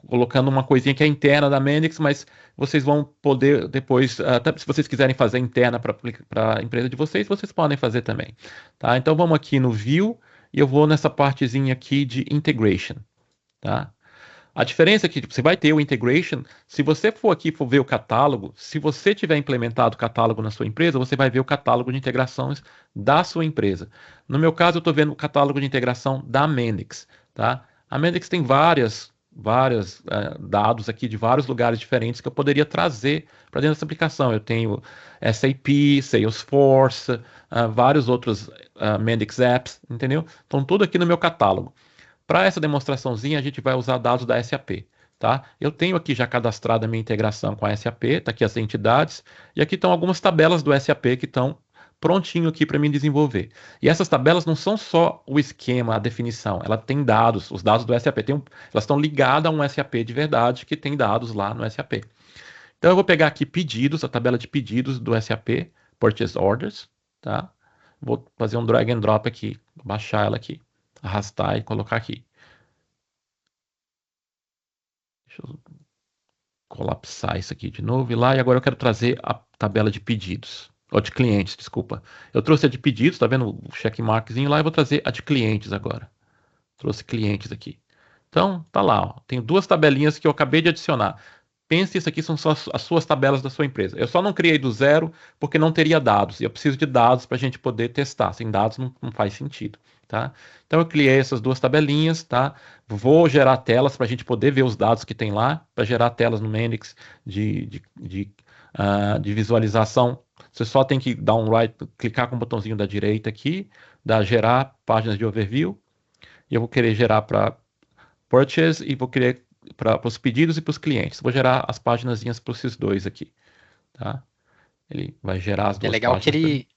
colocando uma coisinha que é interna da Mendix, mas vocês vão poder depois, até se vocês quiserem fazer interna para a empresa de vocês, vocês podem fazer também. Tá? Então vamos aqui no View e eu vou nessa partezinha aqui de Integration. Tá? A diferença é que tipo, você vai ter o integration. Se você for aqui for ver o catálogo, se você tiver implementado o catálogo na sua empresa, você vai ver o catálogo de integrações da sua empresa. No meu caso, eu estou vendo o catálogo de integração da Mendix. Tá? A Mendix tem vários dados aqui de vários lugares diferentes que eu poderia trazer para dentro dessa aplicação. Eu tenho SAP, Salesforce, vários outros Mendix apps, entendeu? Então, tudo aqui no meu catálogo. Para essa demonstraçãozinha, a gente vai usar dados da SAP. Tá? Eu tenho aqui já cadastrado a minha integração com a SAP, está aqui as entidades, e aqui estão algumas tabelas do SAP que estão prontinho aqui para mim desenvolver. E essas tabelas não são só o esquema, a definição, ela tem dados, os dados do SAP, elas estão ligadas a um SAP de verdade que tem dados lá no SAP. Então eu vou pegar aqui pedidos, a tabela de pedidos do SAP, Purchase Orders, tá? Vou fazer um drag and drop aqui, baixar ela aqui, arrastar e colocar aqui. Deixa eu colapsar isso aqui de novo e lá. E agora eu quero trazer a tabela de pedidos. Ou de clientes, desculpa. Eu trouxe a de pedidos, tá vendo o checkmarkzinho lá? Eu vou trazer a de clientes agora. Trouxe clientes aqui. Então, tá lá, ó. Tenho duas tabelinhas que eu acabei de adicionar. Pense, isso aqui são só as suas tabelas da sua empresa. Eu só não criei do zero porque não teria dados. E eu preciso de dados para a gente poder testar. Sem dados não faz sentido. Tá? Então eu criei essas duas tabelinhas. Tá? Vou gerar telas para a gente poder ver os dados que tem lá. Para gerar telas no Mendix de visualização. Você só tem que dar um right, clicar com o botãozinho da direita aqui, dar gerar páginas de overview. E eu vou querer gerar para purchase e vou querer para os pedidos e para os clientes. Vou gerar as páginazinhas para esses dois aqui, tá? Ele vai gerar as É duas legal que páginas. ele,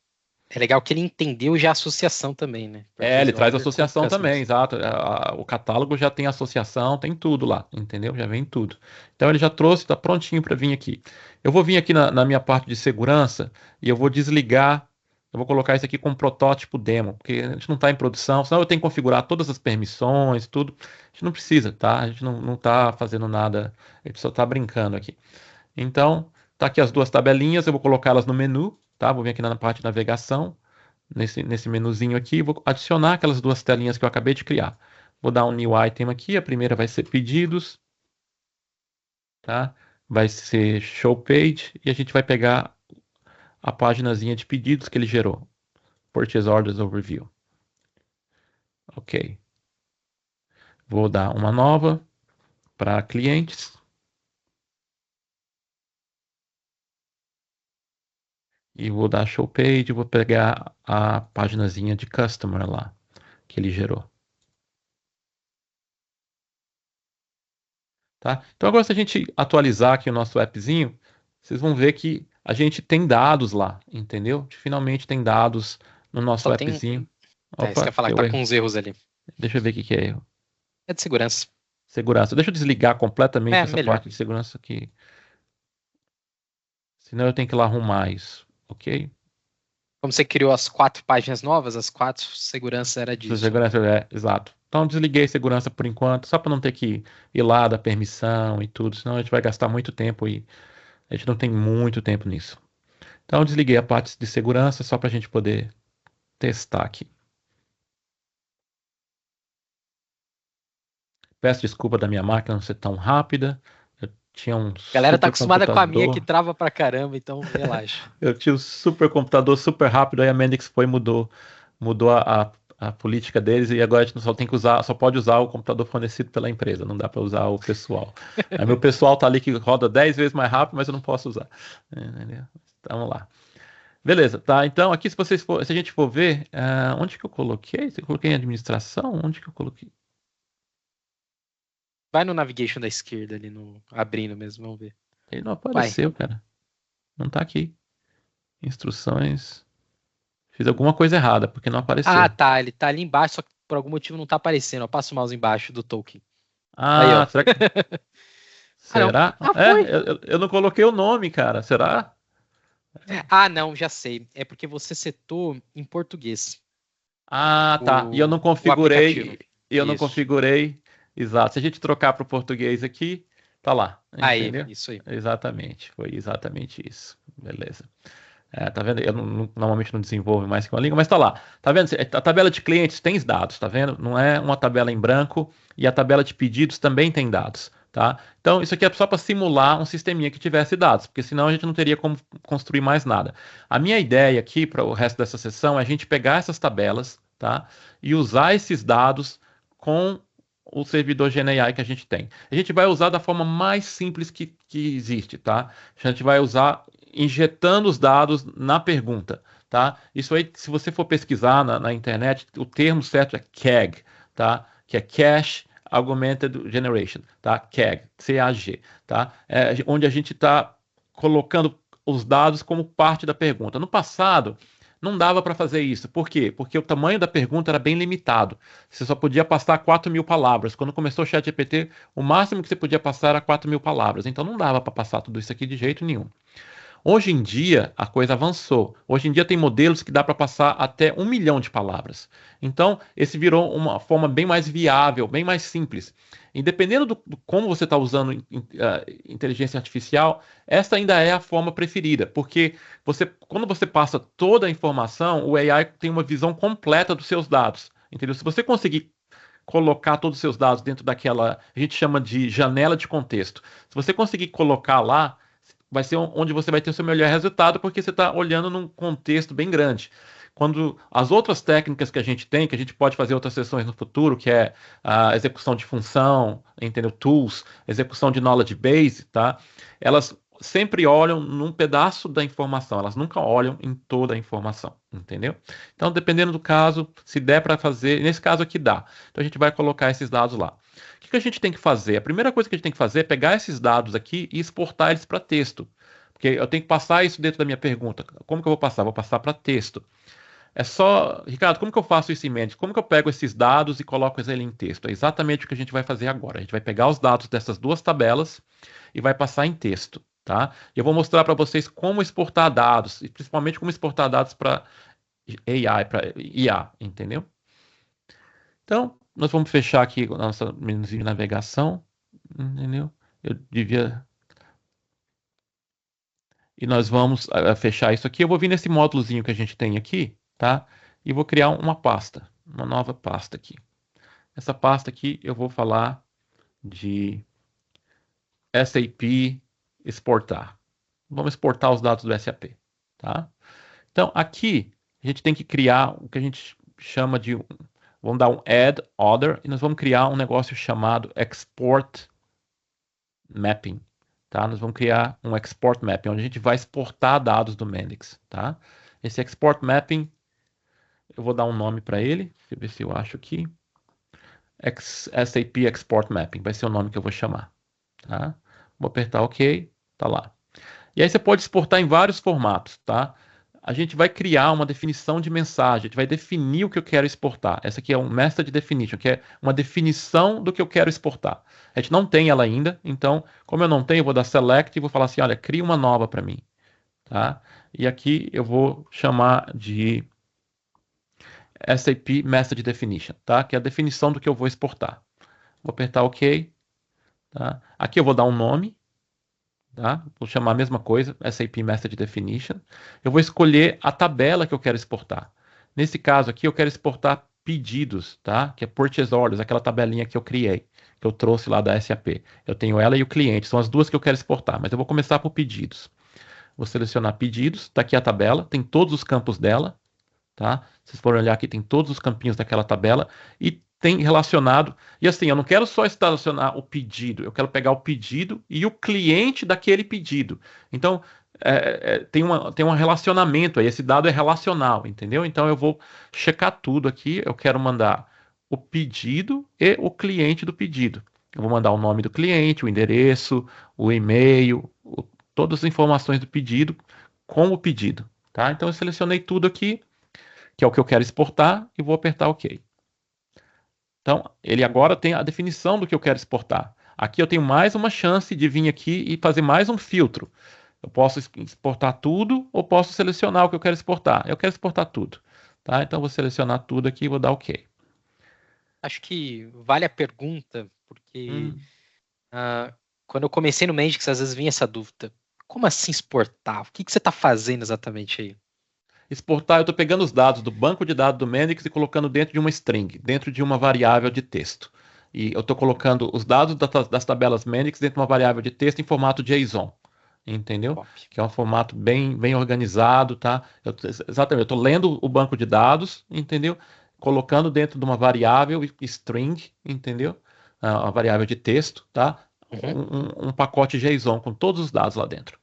é legal que ele entendeu já a associação também, né? Ele traz Order com associação também, customers. exato. O catálogo já tem associação, tem tudo lá, entendeu? Já vem tudo. Então ele já trouxe, está prontinho para vir aqui. Eu vou vir aqui na minha parte de segurança e eu vou desligar. Eu vou colocar isso aqui como protótipo demo, porque a gente não está em produção, senão eu tenho que configurar todas as permissões, tudo. A gente não precisa, tá? A gente não está fazendo nada, a gente só está brincando aqui. Então, tá aqui as duas tabelinhas, eu vou colocá-las no menu, tá? Vou vir aqui na parte de navegação, nesse menuzinho aqui, vou adicionar aquelas duas telinhas que eu acabei de criar. Vou dar um new item aqui, a primeira vai ser pedidos, tá? Vai ser show page e a gente vai pegar a paginazinha de pedidos que ele gerou. Purchase Orders Overview. Ok. Vou dar uma nova para clientes. E vou dar show page, vou pegar a paginazinha de customer lá, que ele gerou. Tá? Então agora se a gente atualizar aqui o nosso appzinho, vocês vão ver que a gente tem dados lá, entendeu? A gente finalmente tem dados no nosso Só tem. appzinho. É, isso que eu Opa, ia falar, que deu tá erro. com uns erros ali. Deixa eu ver o que é erro. É de segurança. Segurança. Deixa eu desligar completamente É, essa melhor. parte de segurança aqui. Senão eu tenho que ir lá arrumar isso, ok? Como você criou as 4 páginas novas, as 4 segurança era disso. Segurança, exato. Então desliguei segurança por enquanto, só para não ter que ir lá dar permissão e tudo, senão a gente vai gastar muito tempo e a gente não tem muito tempo nisso. Então desliguei a parte de segurança só para a gente poder testar aqui. Peço desculpa da minha máquina não ser tão rápida. Eu tinha um A galera tá acostumada com a minha que supercomputador. trava pra caramba, então relaxa. Eu tinha um supercomputador super rápido, aí a Mendix foi e mudou a política deles e agora a gente só tem que usar, só pode usar o computador fornecido pela empresa, não dá para usar o pessoal. Aí meu pessoal tá ali que roda 10 vezes mais rápido, mas eu não posso usar. Entendeu? Então, vamos lá. Beleza, tá? Então aqui se a gente for ver, onde que eu coloquei? Eu coloquei em administração? Onde que eu coloquei? Vai no navigation da esquerda ali, no abrindo mesmo, vamos ver. Ele não Vai. apareceu, cara. Não tá aqui. Instruções. Fiz alguma coisa errada, porque não Ah, apareceu. tá. Ele tá ali embaixo, só que por algum motivo não tá aparecendo. Ó, passa o mouse embaixo do token. Aí, ó. Ah, será que. Ah, não. Será? Ah, foi. Eu não coloquei o nome, cara. Será? Ah, não, já sei. É porque você setou em português Ah, tá. E eu não o aplicativo. configurei. E eu não Isso. configurei. Exato. Se a gente trocar para o português aqui, tá lá. Aí, Entendeu? isso aí. Exatamente. Foi exatamente isso. Beleza. Tá vendo? Eu normalmente não desenvolvo mais que uma língua, mas tá lá. Tá vendo? A tabela de clientes tem os dados, tá vendo? Não é uma tabela em branco e a tabela de pedidos também tem dados, tá? Então, isso aqui é só para simular um sisteminha que tivesse dados, porque senão a gente não teria como construir mais nada. A minha ideia aqui para o resto dessa sessão é a gente pegar essas tabelas, tá? E usar esses dados com o servidor GenAI que a gente tem. A gente vai usar da forma mais simples que existe, tá? A gente vai usar injetando os dados na pergunta, tá? Isso aí, se você for pesquisar na internet, o termo certo é CAG, tá? Que é Cache Augmented Generation, tá? CAG, C-A-G, tá? Onde a gente está colocando os dados como parte da pergunta. No passado, não dava para fazer isso. Por quê? Porque o tamanho da pergunta era bem limitado. Você só podia passar 4.000 palavras. Quando começou o ChatGPT, o máximo que você podia passar era 4.000 palavras. Então não dava para passar tudo isso aqui de jeito nenhum. Hoje em dia, a coisa avançou. Hoje em dia tem modelos que dá para passar até 1 milhão de palavras. Então, esse virou uma forma bem mais viável, bem mais simples. E dependendo do como você está usando inteligência artificial, essa ainda é a forma preferida, porque quando você passa toda a informação, o AI tem uma visão completa dos seus dados. Entendeu? Se você conseguir colocar todos os seus dados dentro daquela, a gente chama de janela de contexto. Se você conseguir colocar lá, vai ser onde você vai ter o seu melhor resultado, porque você está olhando num contexto bem grande. Quando as outras técnicas que a gente tem, que a gente pode fazer outras sessões no futuro, que é a execução de função, entendeu? Tools, execução de knowledge base, tá? Elas sempre olham num pedaço da informação, elas nunca olham em toda a informação, entendeu? Então, dependendo do caso, se der para fazer, nesse caso aqui dá. Então, a gente vai colocar esses dados lá. O que a gente tem que fazer? A primeira coisa que a gente tem que fazer é pegar esses dados aqui e exportar eles para texto. Porque eu tenho que passar isso dentro da minha pergunta. Como que eu vou passar? Vou passar para texto. É só, Ricardo, como que eu faço isso em mente? Como que eu pego esses dados e coloco eles em texto? É exatamente o que a gente vai fazer agora. A gente vai pegar os dados dessas duas tabelas e vai passar em texto, tá? E eu vou mostrar para vocês como exportar dados, e principalmente como exportar dados para AI, para IA, entendeu? Então, nós vamos fechar aqui o nosso menuzinho de navegação, entendeu? Eu devia. E nós vamos fechar isso aqui. Eu vou vir nesse módulozinho que a gente tem aqui, tá? E vou criar uma pasta, uma nova pasta aqui. Essa pasta aqui eu vou falar de SAP exportar. Vamos exportar os dados do SAP, tá? Então, aqui a gente tem que criar o que a gente chama de. Vamos dar um add order e nós vamos criar um negócio chamado export mapping, tá? Nós vamos criar um export mapping, onde a gente vai exportar dados do Mendix, tá? Esse export mapping, eu vou dar um nome para ele, deixa eu ver se eu acho aqui. SAP Export Mapping, vai ser o nome que eu vou chamar, tá? Vou apertar OK, tá lá. E aí você pode exportar em vários formatos, tá? A gente vai criar uma definição de mensagem, a gente vai definir o que eu quero exportar. Essa aqui é um message definition, que é uma definição do que eu quero exportar. A gente não tem ela ainda, então, como eu não tenho, eu vou dar select e vou falar assim, olha, cria uma nova para mim, tá? E aqui eu vou chamar de SAP Message Definition, tá? Que é a definição do que eu vou exportar. Vou apertar OK, tá? Aqui eu vou dar um nome, tá? Vou chamar a mesma coisa, SAP Message Definition. Eu vou escolher a tabela que eu quero exportar. Nesse caso aqui, eu quero exportar pedidos, tá? Que é Purchase Orders, aquela tabelinha que eu criei, que eu trouxe lá da SAP. Eu tenho ela e o cliente, são as duas que eu quero exportar, mas eu vou começar por pedidos. Vou selecionar pedidos, está aqui a tabela, tem todos os campos dela, tá? Se vocês forem olhar aqui, tem todos os campinhos daquela tabela e tem relacionado. E assim, eu não quero só relacionar o pedido, eu quero pegar o pedido e o cliente daquele pedido. Então, tem um relacionamento aí, esse dado é relacional, entendeu? Então, eu vou checar tudo aqui, eu quero mandar o pedido e o cliente do pedido. Eu vou mandar o nome do cliente, o endereço, o e-mail, todas as informações do pedido com o pedido, tá? Então, eu selecionei tudo aqui, que é o que eu quero exportar, e vou apertar OK. Então, ele agora tem a definição do que eu quero exportar. Aqui eu tenho mais uma chance de vir aqui e fazer mais um filtro. Eu posso exportar tudo ou posso selecionar o que eu quero exportar. Eu quero exportar tudo. Tá? Então, eu vou selecionar tudo aqui e vou dar OK. Acho que vale a pergunta, porque Hum. quando eu comecei no Mendix, às vezes vinha essa dúvida. Como assim exportar? O que você está fazendo exatamente aí? Exportar, eu estou pegando os dados do banco de dados do Mendix e colocando dentro de uma string, dentro de uma variável de texto. E eu estou colocando os dados das tabelas Mendix dentro de uma variável de texto em formato JSON. Entendeu? Top. Que é um formato bem organizado, tá? Exatamente, eu estou lendo o banco de dados, entendeu? Colocando dentro de uma variável string, entendeu? Uma variável de texto, tá? Uhum. Um pacote JSON com todos os dados lá dentro,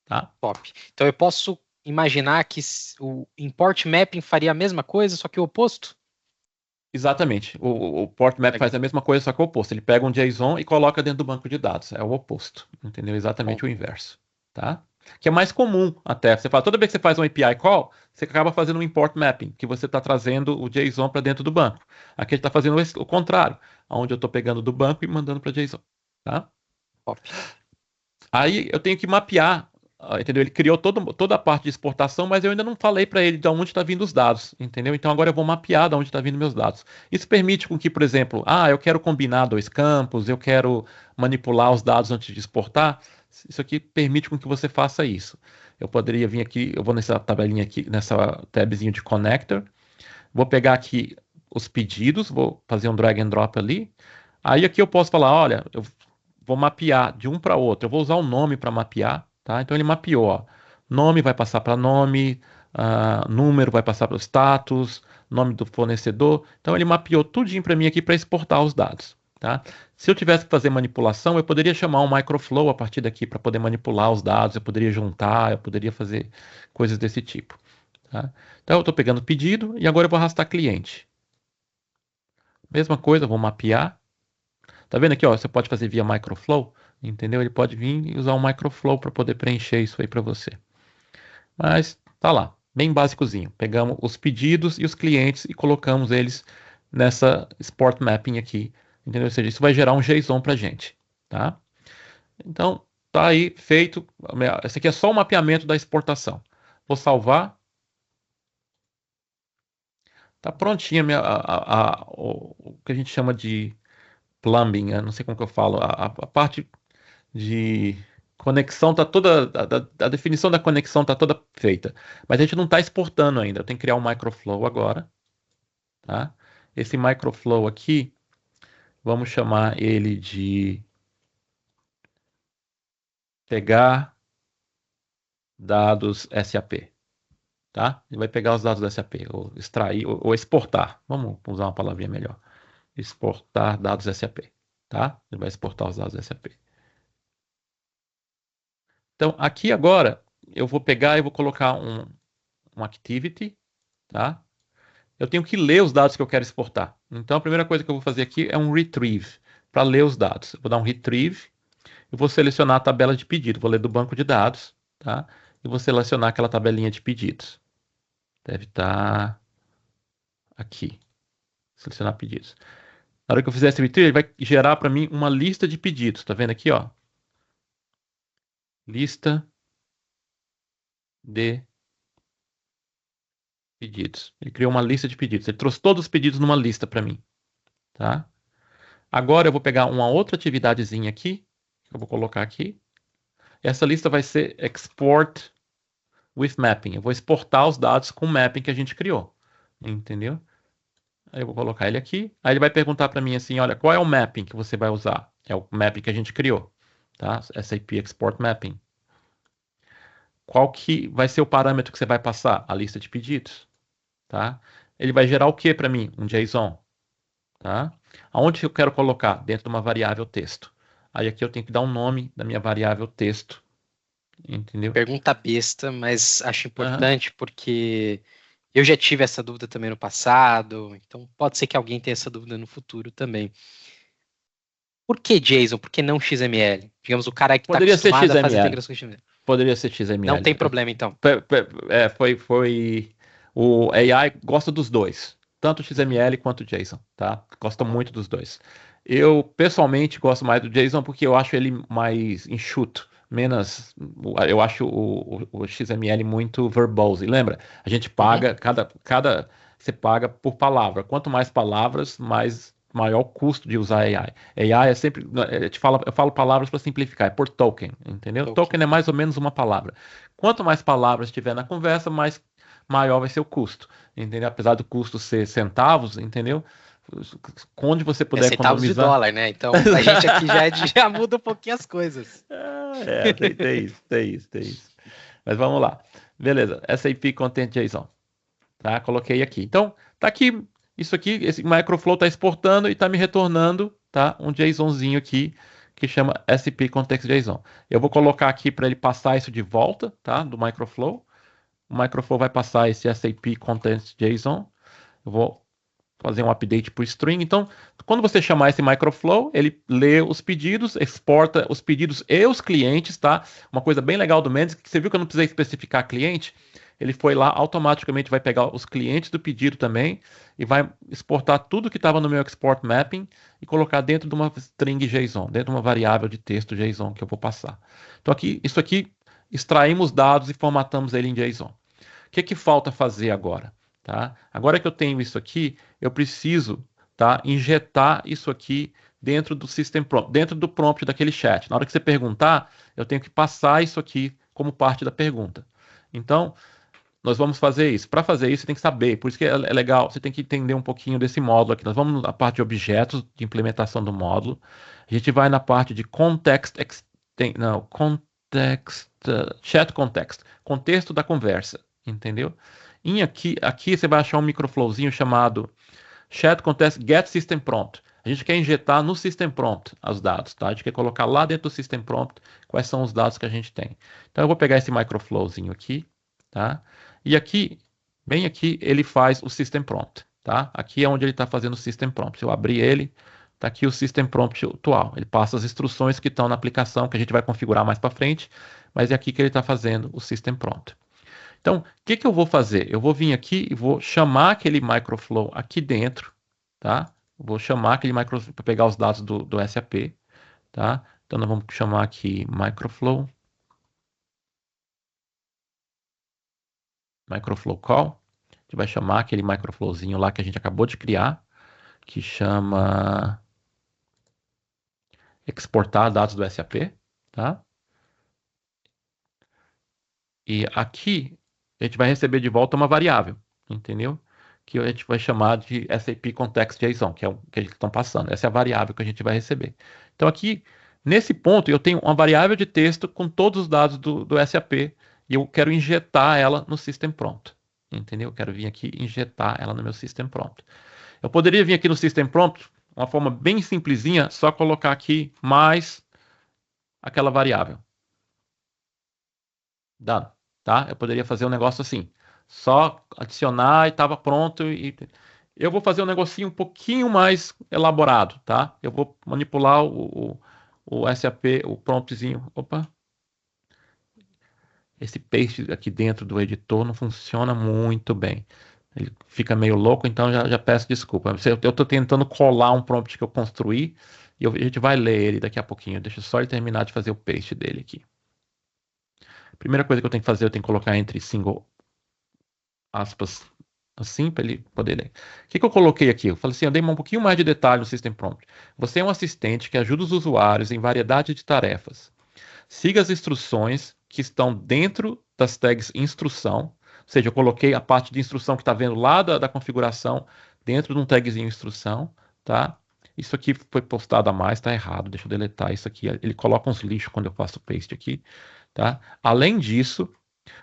tá? Top. Então eu posso imaginar que o import mapping faria a mesma coisa, só que o oposto? Exatamente. O Port Map faz a mesma coisa, só que é o oposto. Ele pega um JSON e coloca dentro do banco de dados. É o oposto. Entendeu? Bom, Exatamente o inverso. Tá? Que é mais comum até. Você fala, toda vez que você faz um API call, você acaba fazendo um import mapping, que você está trazendo o JSON para dentro do banco. Aqui ele está fazendo o contrário, onde eu estou pegando do banco e mandando para JSON. Tá? top. Aí eu tenho que mapear, entendeu? Ele criou toda a parte de exportação, mas eu ainda não falei para ele de onde está vindo os dados, entendeu? Então agora eu vou mapear de onde está vindo meus dados. Isso permite com que, por exemplo, eu quero combinar dois campos, eu quero manipular os dados antes de exportar. Isso aqui permite com que você faça isso. Eu poderia vir aqui, eu vou nessa tabelinha aqui, nessa tabzinho de connector, vou pegar aqui os pedidos, vou fazer um drag and drop ali. Aí aqui eu posso falar, olha, eu vou mapear de um para outro. Eu vou usar o nome para mapear, tá? Então ele mapeou, ó. Nome vai passar para nome, número vai passar para o status, nome do fornecedor. Então ele mapeou tudinho para mim aqui para exportar os dados, tá? Se eu tivesse que fazer manipulação, eu poderia chamar um microflow a partir daqui para poder manipular os dados, eu poderia juntar, eu poderia fazer coisas desse tipo, tá? Então eu estou pegando pedido e agora eu vou arrastar cliente. Mesma coisa, vou mapear. Tá vendo aqui, ó? Você pode fazer via microflow, entendeu? Ele pode vir e usar um microflow para poder preencher isso aí para você. Mas tá lá, bem básicozinho. Pegamos os pedidos e os clientes e colocamos eles nessa Sport Mapping aqui, entendeu? Ou seja, isso vai gerar um JSON para gente, tá? Então, tá aí feito. Esse aqui é só o mapeamento da exportação. Vou salvar. Tá prontinha o que a gente chama de plumbing, eu não sei como que eu falo, a parte de conexão tá toda, a definição da conexão tá toda feita, mas a gente não está exportando ainda. Eu tenho que criar um microflow agora, tá? Esse microflow aqui, vamos chamar ele de pegar dados SAP, tá? Ele vai pegar os dados do SAP, ou extrair, ou exportar. Vamos usar uma palavrinha melhor. Exportar dados SAP, tá? Ele vai exportar os dados SAP. Então, aqui agora, eu vou pegar e vou colocar um activity, tá? Eu tenho que ler os dados que eu quero exportar. Então, a primeira coisa que eu vou fazer aqui é um retrieve, para ler os dados. Eu vou dar um retrieve, e vou selecionar a tabela de pedido. Vou ler do banco de dados, tá? E vou selecionar aquela tabelinha de pedidos. Deve estar aqui. Selecionar pedidos. Na hora que eu fizer esse retrieve, ele vai gerar para mim uma lista de pedidos. Tá vendo aqui, ó? Lista de pedidos. Ele criou uma lista de pedidos. Ele trouxe todos os pedidos numa lista para mim, tá? Agora eu vou pegar uma outra atividadezinha aqui, que eu vou colocar aqui. Essa lista vai ser Export with Mapping. Eu vou exportar os dados com o mapping que a gente criou, entendeu? Aí eu vou colocar ele aqui. Aí ele vai perguntar para mim assim, olha, qual é o mapping que você vai usar? É o mapping que a gente criou, tá? SAP Export Mapping. Qual que vai ser o parâmetro que você vai passar? A lista de pedidos. tá? Ele vai gerar o que para mim? Um JSON, tá? Aonde eu quero colocar? Dentro de uma variável texto. Aí aqui eu tenho que dar um nome da minha variável texto, entendeu? Pergunta besta, mas acho Aham. importante porque eu já tive essa dúvida também no passado, então pode ser que alguém tenha essa dúvida no futuro também. Por que JSON? Por que não XML? Digamos, o cara que está Poderia ser acostumado a fazer XML. integração com XML. Poderia ser Não XML. tem problema, então. O AI gosta dos dois, tanto o XML quanto o JSON, tá? Gosta muito dos dois. Eu pessoalmente gosto mais do JSON porque eu acho ele mais enxuto, menos. Eu acho o XML muito verbose. Lembra? A gente Uhum. paga você paga por palavra. Quanto mais palavras, mais maior o custo de usar AI. AI é sempre, eu falo palavras para simplificar, é por token, entendeu? Token. Token é mais ou menos uma palavra. Quanto mais palavras tiver na conversa, mais maior vai ser o custo, entendeu? Apesar do custo ser centavos, entendeu? Onde você É puder centavos de economizar. dólar, né? Então, a gente aqui já muda um pouquinho as coisas. Tem isso, tem isso, tem isso. Mas vamos lá. Beleza, SAP Content JSON, tá? Coloquei aqui. Então, tá aqui, isso aqui, esse microflow tá exportando e tá me retornando, tá? Um JSONzinho aqui que chama SAP Context JSON. Eu vou colocar aqui para ele passar isso de volta, tá? Do microflow. O microflow vai passar esse SAP Context JSON. Eu vou fazer um update para o string. Então, quando você chamar esse microflow, ele lê os pedidos, exporta os pedidos e os clientes, tá? Uma coisa bem legal do Mendes, que você viu que eu não precisei especificar cliente, ele foi lá, automaticamente vai pegar os clientes do pedido também e vai exportar tudo que estava no meu export mapping e colocar dentro de uma string JSON, dentro de uma variável de texto JSON que eu vou passar. Então, isso aqui, extraímos dados e formatamos ele em JSON. O que falta fazer agora? Tá? Agora que eu tenho isso aqui, eu preciso, tá, injetar isso aqui dentro do system prompt, dentro do prompt daquele chat. Na hora que você perguntar, eu tenho que passar isso aqui como parte da pergunta. Então, nós vamos fazer isso. Para fazer isso, você tem que saber. Por isso que é legal, você tem que entender um pouquinho desse módulo aqui. Nós vamos na parte de objetos de implementação do módulo. A gente vai na parte de chat context, contexto da conversa, entendeu? Aqui você vai achar um microflowzinho chamado chat context get system prompt. A gente quer injetar no system prompt os dados, tá? A gente quer colocar lá dentro do system prompt quais são os dados que a gente tem. Então eu vou pegar esse microflowzinho aqui, tá? E aqui, bem aqui, ele faz o system prompt, tá? Aqui é onde ele está fazendo o system prompt. Se eu abrir ele, tá aqui o system prompt atual. Ele passa as instruções que estão na aplicação, que a gente vai configurar mais para frente, mas é aqui que ele está fazendo o system prompt. Então, o que eu vou fazer? Eu vou vir aqui e vou chamar aquele microflow aqui dentro, tá? Vou chamar aquele microflow para pegar os dados do SAP, tá? Então, nós vamos chamar aqui microflow call. A gente vai chamar aquele microflowzinho lá que a gente acabou de criar, que chama exportar dados do SAP, tá? E aqui a gente vai receber de volta uma variável, entendeu? Que a gente vai chamar de SAP Context JSON, que é o que eles estão passando. Essa é a variável que a gente vai receber. Então aqui, nesse ponto, eu tenho uma variável de texto com todos os dados do SAP e eu quero injetar ela no System Prompt, entendeu? Eu quero vir aqui e injetar ela no meu System Prompt. Eu poderia vir aqui no System Prompt, uma forma bem simplesinha, só colocar aqui mais aquela variável. Dá, tá? Eu poderia fazer um negócio assim, só adicionar e estava pronto. Eu vou fazer um negocinho um pouquinho mais elaborado, tá? Eu vou manipular o SAP, o promptzinho. Opa, esse paste aqui dentro do editor não funciona muito bem. Ele fica meio louco, então já peço desculpa. Eu estou tentando colar um prompt que eu construí e a gente vai ler ele daqui a pouquinho. Deixa só ele terminar de fazer o paste dele aqui. Primeira coisa que eu tenho que fazer, eu tenho que colocar entre single aspas assim para ele poder ler. O que eu coloquei aqui? Eu falei assim, eu dei um pouquinho mais de detalhe no System Prompt. Você é um assistente que ajuda os usuários em variedade de tarefas. Siga as instruções que estão dentro das tags instrução, ou seja, eu coloquei a parte de instrução que está vendo lá da configuração dentro de um tagzinho instrução, tá? Isso aqui foi postado a mais, está errado, deixa eu deletar isso aqui. Ele coloca uns lixos quando eu faço o paste aqui, tá? Além disso,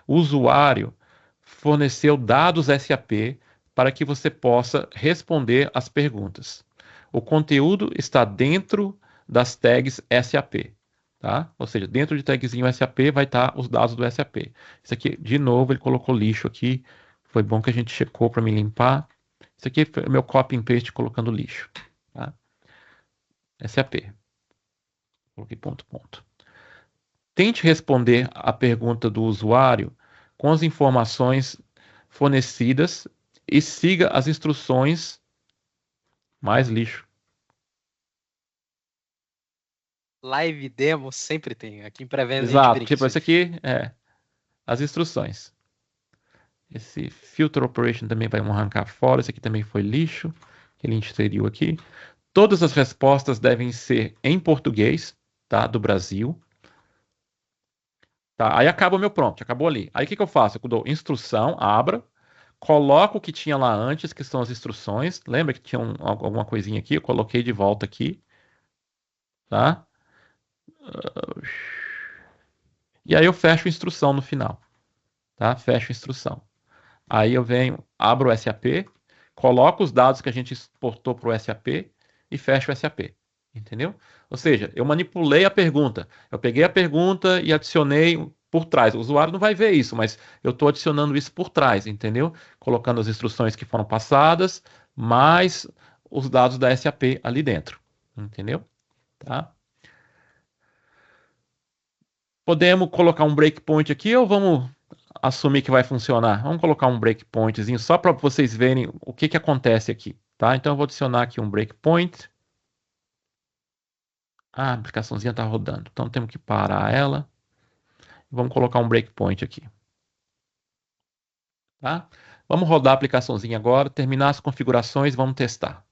o usuário forneceu dados SAP para que você possa responder as perguntas. O conteúdo está dentro das tags SAP, tá? Ou seja, dentro de tagzinho SAP vai estar os dados do SAP. Isso aqui, de novo, ele colocou lixo aqui. Foi bom que a gente checou para me limpar. Isso aqui foi o meu copy and paste colocando lixo, tá? SAP. Coloquei ponto, ponto. Tente responder a pergunta do usuário com as informações fornecidas e siga as instruções. Mais lixo. Live demo sempre tem. Aqui em pré-venda a gente Exato, brinca tipo, isso esse aí. aqui é as instruções. Esse filter operation também vai arrancar fora. Esse aqui também foi lixo, que ele inseriu aqui. Todas as respostas devem ser em português, tá? Do Brasil. Tá? Aí acaba o meu prompt, acabou ali. Aí o que que eu faço? Eu dou instrução, abra, coloco o que tinha lá antes, que são as instruções. Lembra que tinha alguma coisinha aqui? Eu coloquei de volta aqui, tá? E aí eu fecho a instrução no final, tá? Fecho a instrução. Aí eu venho, abro o SAP, coloco os dados que a gente exportou para o SAP e fecho o SAP. Entendeu? Ou seja, eu manipulei a pergunta. Eu peguei a pergunta e adicionei por trás. O usuário não vai ver isso, mas eu estou adicionando isso por trás, entendeu? Colocando as instruções que foram passadas, mais os dados da SAP ali dentro. Entendeu? Tá? Podemos colocar um breakpoint aqui ou vamos assumir que vai funcionar? Vamos colocar um breakpointzinho só para vocês verem o que acontece aqui, tá? Então eu vou adicionar aqui um breakpoint. Ah, a aplicaçãozinha está rodando, então temos que parar ela. Vamos colocar um breakpoint aqui, tá? Vamos rodar a aplicaçãozinha agora, terminar as configurações, vamos testar.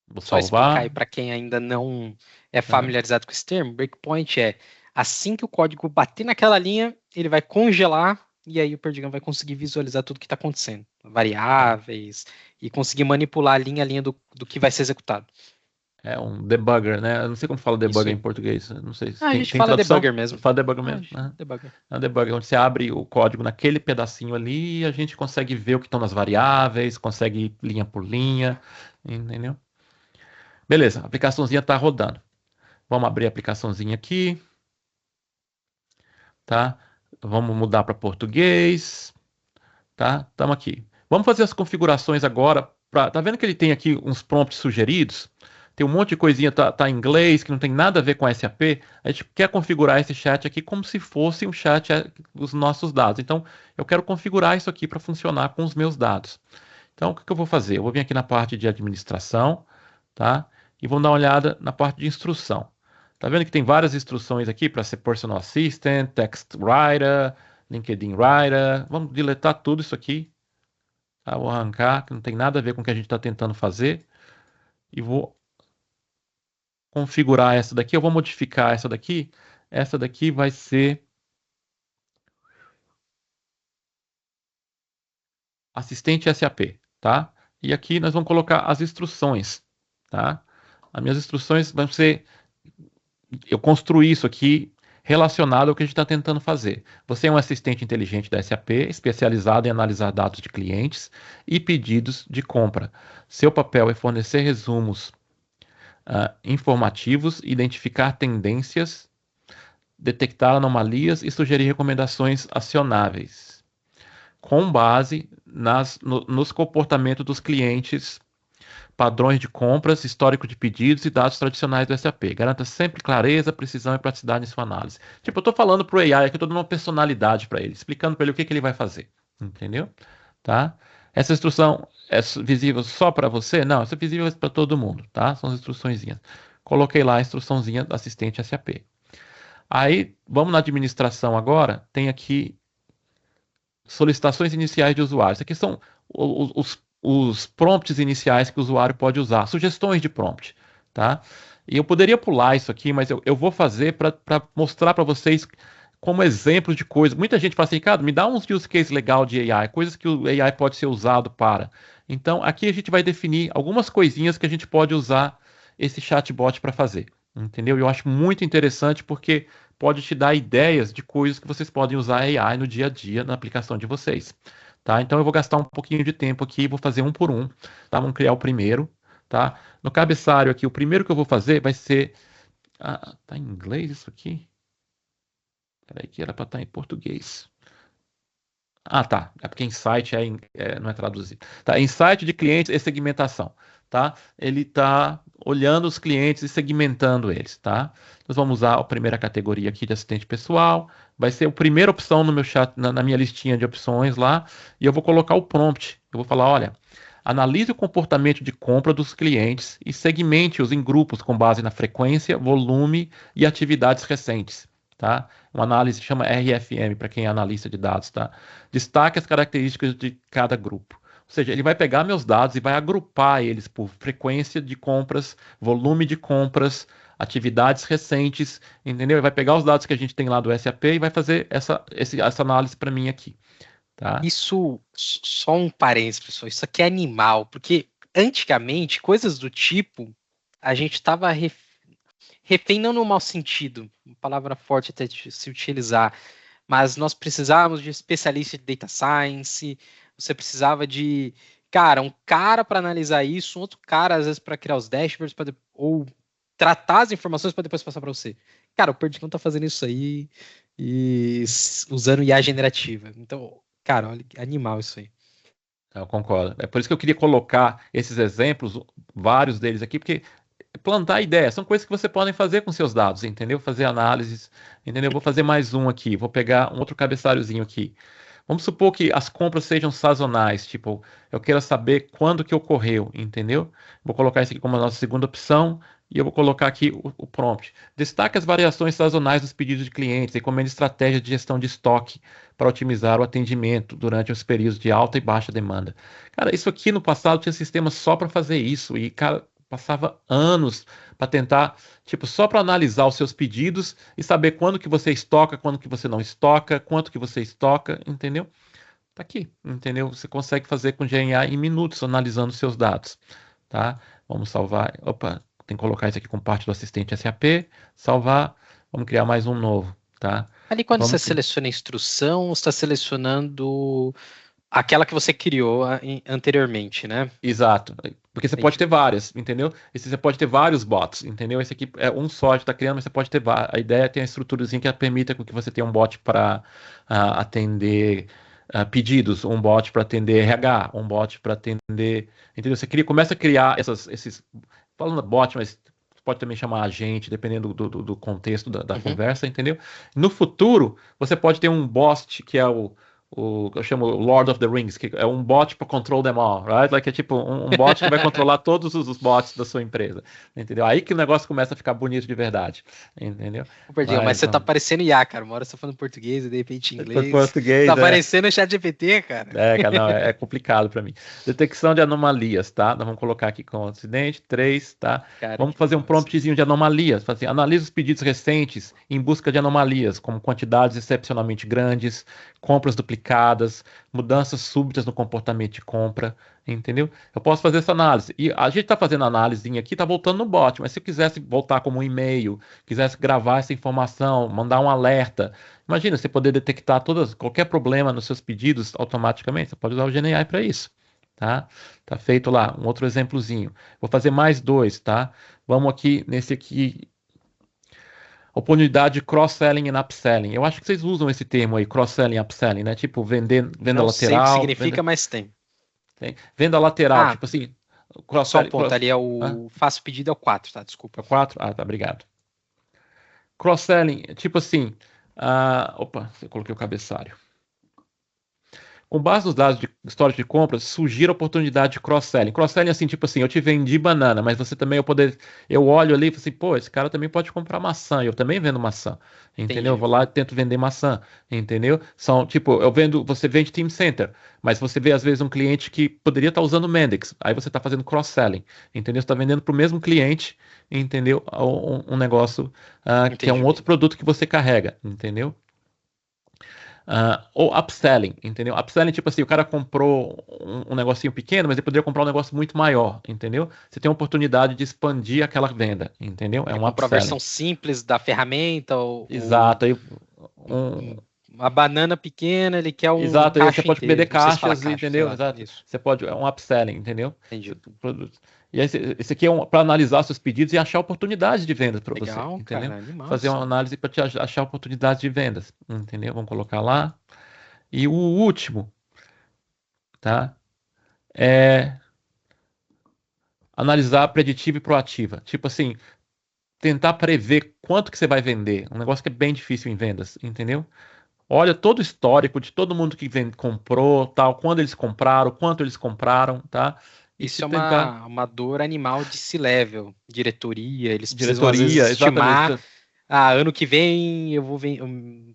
Vou Só explicar salvar. aí para quem ainda não é Tá? familiarizado com esse termo, breakpoint é assim que o código bater naquela linha, ele vai congelar e aí o Perdigão vai conseguir visualizar tudo que está acontecendo, Tá. variáveis, e conseguir manipular a linha do que vai ser executado. É um debugger, né? Eu não sei como fala Isso debugger em aí. português. Eu não sei se Ah, a tem, gente tem fala tradução? debugger mesmo. Fala debugger Ah, mesmo, né? debugger. É um debugger onde você abre o código naquele pedacinho ali e a gente consegue ver o que estão nas variáveis, consegue ir linha por linha, entendeu? Beleza, a aplicaçãozinha está rodando. Vamos abrir a aplicaçãozinha aqui, tá? Vamos mudar para português, tá? Estamos aqui. Vamos fazer as configurações agora. Tá vendo que ele tem aqui uns prompts sugeridos? Tem um monte de coisinha, tá em inglês, que não tem nada a ver com SAP. A gente quer configurar esse chat aqui como se fosse um chat dos nossos dados. Então, eu quero configurar isso aqui para funcionar com os meus dados. Então, o que eu vou fazer? Eu vou vir aqui na parte de administração, tá? E vou dar uma olhada na parte de instrução. Tá vendo que tem várias instruções aqui para ser Personal Assistant, Text Writer, LinkedIn Writer. Vamos deletar tudo isso aqui. Tá? Vou arrancar, que não tem nada a ver com o que a gente está tentando fazer. E vou configurar essa daqui. Eu vou modificar essa daqui. Essa daqui vai ser assistente SAP, tá? E aqui nós vamos colocar as instruções, tá? As minhas instruções vão ser eu construí isso aqui relacionado ao que a gente está tentando fazer. Você é um assistente inteligente da SAP, especializado em analisar dados de clientes e pedidos de compra. Seu papel é fornecer resumos informativos, identificar tendências, detectar anomalias e sugerir recomendações acionáveis, com base nos comportamentos dos clientes, padrões de compras, histórico de pedidos e dados tradicionais do SAP. Garanta sempre clareza, precisão e praticidade em sua análise. Tipo, eu estou falando para o AI aqui, eu estou dando uma personalidade para ele, explicando para ele o que ele vai fazer. Entendeu? Tá? Essa instrução é visível só para você? Não, essa é visível para todo mundo, tá? São as instruçõezinhas. Coloquei lá a instruçãozinha do assistente SAP. Aí, vamos na administração agora. Tem aqui solicitações iniciais de usuários. Aqui são os prompts iniciais que o usuário pode usar, sugestões de prompt, tá? E eu poderia pular isso aqui, mas eu vou fazer para mostrar para vocês como exemplo de coisas. Muita gente fala assim, Ricardo, me dá uns use case legal de AI, coisas que o AI pode ser usado para. Então, aqui a gente vai definir algumas coisinhas que a gente pode usar esse chatbot para fazer, entendeu? Eu acho muito interessante porque pode te dar ideias de coisas que vocês podem usar AI no dia a dia na aplicação de vocês. Tá? tá? Então eu vou gastar um pouquinho de tempo aqui, vou fazer um por um, tá? Vamos criar o primeiro, tá? No cabeçalho aqui, o primeiro que eu vou fazer vai ser... Ah, tá em inglês isso aqui? Peraí, que era para estar em português. Ah, tá. É porque insight não é traduzido. Tá, insight de clientes e segmentação, tá? Ele está olhando os clientes e segmentando eles, tá? Nós vamos usar a primeira categoria aqui de assistente pessoal. Vai ser a primeira opção no meu chat, na minha listinha de opções lá, e eu vou colocar o prompt. Eu vou falar, olha, analise o comportamento de compra dos clientes e segmente-os em grupos com base na frequência, volume e atividades recentes. Tá? Uma análise que chama RFM, para quem é analista de dados. Tá? Destaque as características de cada grupo. Ou seja, ele vai pegar meus dados e vai agrupar eles por frequência de compras, volume de compras, atividades recentes, entendeu? Ele vai pegar os dados que a gente tem lá do SAP e vai fazer essa análise para mim aqui. Tá? Isso, só um parênteses, pessoal, isso aqui é animal, porque antigamente, coisas do tipo, a gente estava refém não no mau sentido, uma palavra forte até de se utilizar, mas nós precisávamos de especialista de data science, você precisava de, cara, um cara para analisar isso, um outro cara, às vezes, para criar os dashboards, ou tratar as informações para depois passar para você. Cara, o Perdigão tá fazendo isso aí e usando IA generativa. Então, cara, olha, animal isso aí. Eu concordo. É por isso que eu queria colocar esses exemplos, vários deles aqui, porque plantar ideias são coisas que você pode fazer com seus dados, entendeu? Fazer análises, entendeu? Vou fazer mais um aqui, vou pegar um outro cabeçalhozinho aqui. Vamos supor que as compras sejam sazonais, tipo, eu quero saber quando que ocorreu, entendeu? Vou colocar isso aqui como a nossa segunda opção e eu vou colocar aqui o prompt. Destaque as variações sazonais dos pedidos de clientes, recomende estratégias de gestão de estoque para otimizar o atendimento durante os períodos de alta e baixa demanda. Cara, isso aqui no passado tinha sistema só para fazer isso e, cara, passava anos para tentar, tipo, só para analisar os seus pedidos e saber quando que você estoca, quando que você não estoca, quanto que você estoca, entendeu? Tá aqui, entendeu? Você consegue fazer com GNA em minutos analisando os seus dados, tá? Vamos salvar. Opa, tem que colocar isso aqui como parte do assistente SAP, salvar. Vamos criar mais um novo, tá? Ali quando você Vamos seleciona a instrução, você está selecionando aquela que você criou anteriormente, né? Exato. Porque você pode Entendi. ter várias, entendeu? Você pode ter vários bots, entendeu? Esse aqui é um só que está criando, mas você pode ter vários. A ideia é ter uma estruturazinha que permita com que você tenha um bot para atender pedidos, um bot para atender RH, um bot para atender. Entendeu? Começa a criar esses. Falando bot, mas pode também chamar agente, dependendo do contexto da Uhum. conversa, entendeu? No futuro, você pode ter um bot que é o que eu chamo Lord of the Rings, que é um bot para control them all, right? Like é tipo um bot que vai controlar todos os bots da sua empresa, entendeu? Aí que o negócio começa a ficar bonito de verdade, entendeu? Mas Mas você tá parecendo IA, cara. Uma hora você tá falando português e de repente foi inglês. português, Tá parecendo o chat GPT, cara. cara, não, é complicado para mim. Detecção de anomalias, tá? Nós vamos colocar aqui com acidente, 3, tá? Cara, Vamos que fazer um legal isso aí. promptzinho de anomalias. Assim, analisa os pedidos recentes em busca de anomalias, como quantidades excepcionalmente grandes, compras duplicadas, mudanças súbitas no comportamento de compra, entendeu? Eu posso fazer essa análise. E a gente está fazendo a análise aqui, está voltando no bot, mas se eu quisesse voltar como um e-mail, quisesse gravar essa informação, mandar um alerta, imagina você poder detectar qualquer problema nos seus pedidos automaticamente. Você pode usar o GenAI para isso. Tá? Tá feito lá, um outro exemplozinho. Vou fazer mais dois, tá? Vamos aqui nesse aqui, oportunidade de cross-selling e upselling. Eu acho que vocês usam esse termo aí, cross-selling e upselling, né? Tipo, venda Não sei o que lateral, significa, mas tem. venda lateral, Ah, tipo assim, só um cross-selling, ponto. Ali é hã? o faço pedido é o 4, tá? Desculpa. É 4? Ah, tá, obrigado. Cross-selling, tipo assim, opa, eu coloquei o cabeçalho. Com base nos dados de histórico de compras, sugira a oportunidade de cross-selling. Cross-selling assim, tipo assim, eu te vendi banana, mas você também eu olho ali e falo assim, pô, esse cara também pode comprar maçã, eu também vendo maçã, entendeu? Eu Entendi. vou lá e tento vender maçã, entendeu? São, tipo, você vende Team Center, mas você vê às vezes um cliente que poderia estar usando Mendix, aí você está fazendo cross-selling, entendeu? Você está vendendo para o mesmo cliente, entendeu? Um negócio que é um Entendi. outro produto que você carrega, entendeu? Ou upselling, entendeu? Upselling, tipo assim, o cara comprou um negocinho pequeno, mas ele poderia comprar um negócio muito maior, entendeu? Você tem a oportunidade de expandir aquela venda, entendeu? É Ele um comprou a upselling. versão simples da ferramenta ou Exato. Aí, um- um, uma banana pequena, ele quer um Exato, aí você caixa pode inteiro. vender Não sei se fala caixas, caixa, sei entendeu? lá, Exato. isso. Você pode, é um upselling, entendeu? Entendi. E aí, esse aqui é para analisar seus pedidos e achar oportunidades de vendas para você, Legal, entendeu? cara, animal Fazer isso uma aí. análise para te achar oportunidades de vendas, entendeu? Vamos colocar lá. E o último, tá? É analisar preditiva e proativa. Tipo assim, tentar prever quanto que você vai vender. Um negócio que é bem difícil em vendas, entendeu? Olha todo o histórico de todo mundo que comprou, tal, quando eles compraram, quanto eles compraram, tá? E Isso se é tentar uma dor animal de C-level, diretoria. Eles precisam, às vezes, diretoria, estimar. exatamente. Ano que vem eu vou vender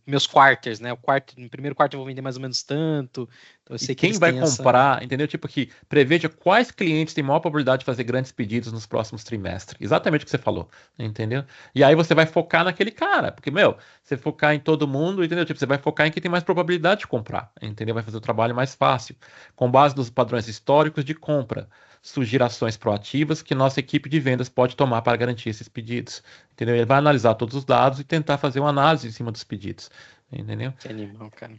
meus quarters, né? No primeiro quarto eu vou vender mais ou menos tanto. Então eu E sei que quem eles vai têm comprar, entendeu? Tipo que preveja quais clientes têm maior probabilidade de fazer grandes pedidos nos próximos trimestres. Exatamente o que você falou, entendeu? E aí você vai focar naquele cara, porque, meu, você focar em todo mundo, entendeu? Tipo, você vai focar em quem tem mais probabilidade de comprar, entendeu? Vai fazer o trabalho mais fácil, com base nos padrões históricos de compra. Sugira ações proativas que nossa equipe de vendas pode tomar para garantir esses pedidos, entendeu? Ele vai analisar todos os dados e tentar fazer uma análise em cima dos pedidos, entendeu? que animal, cara.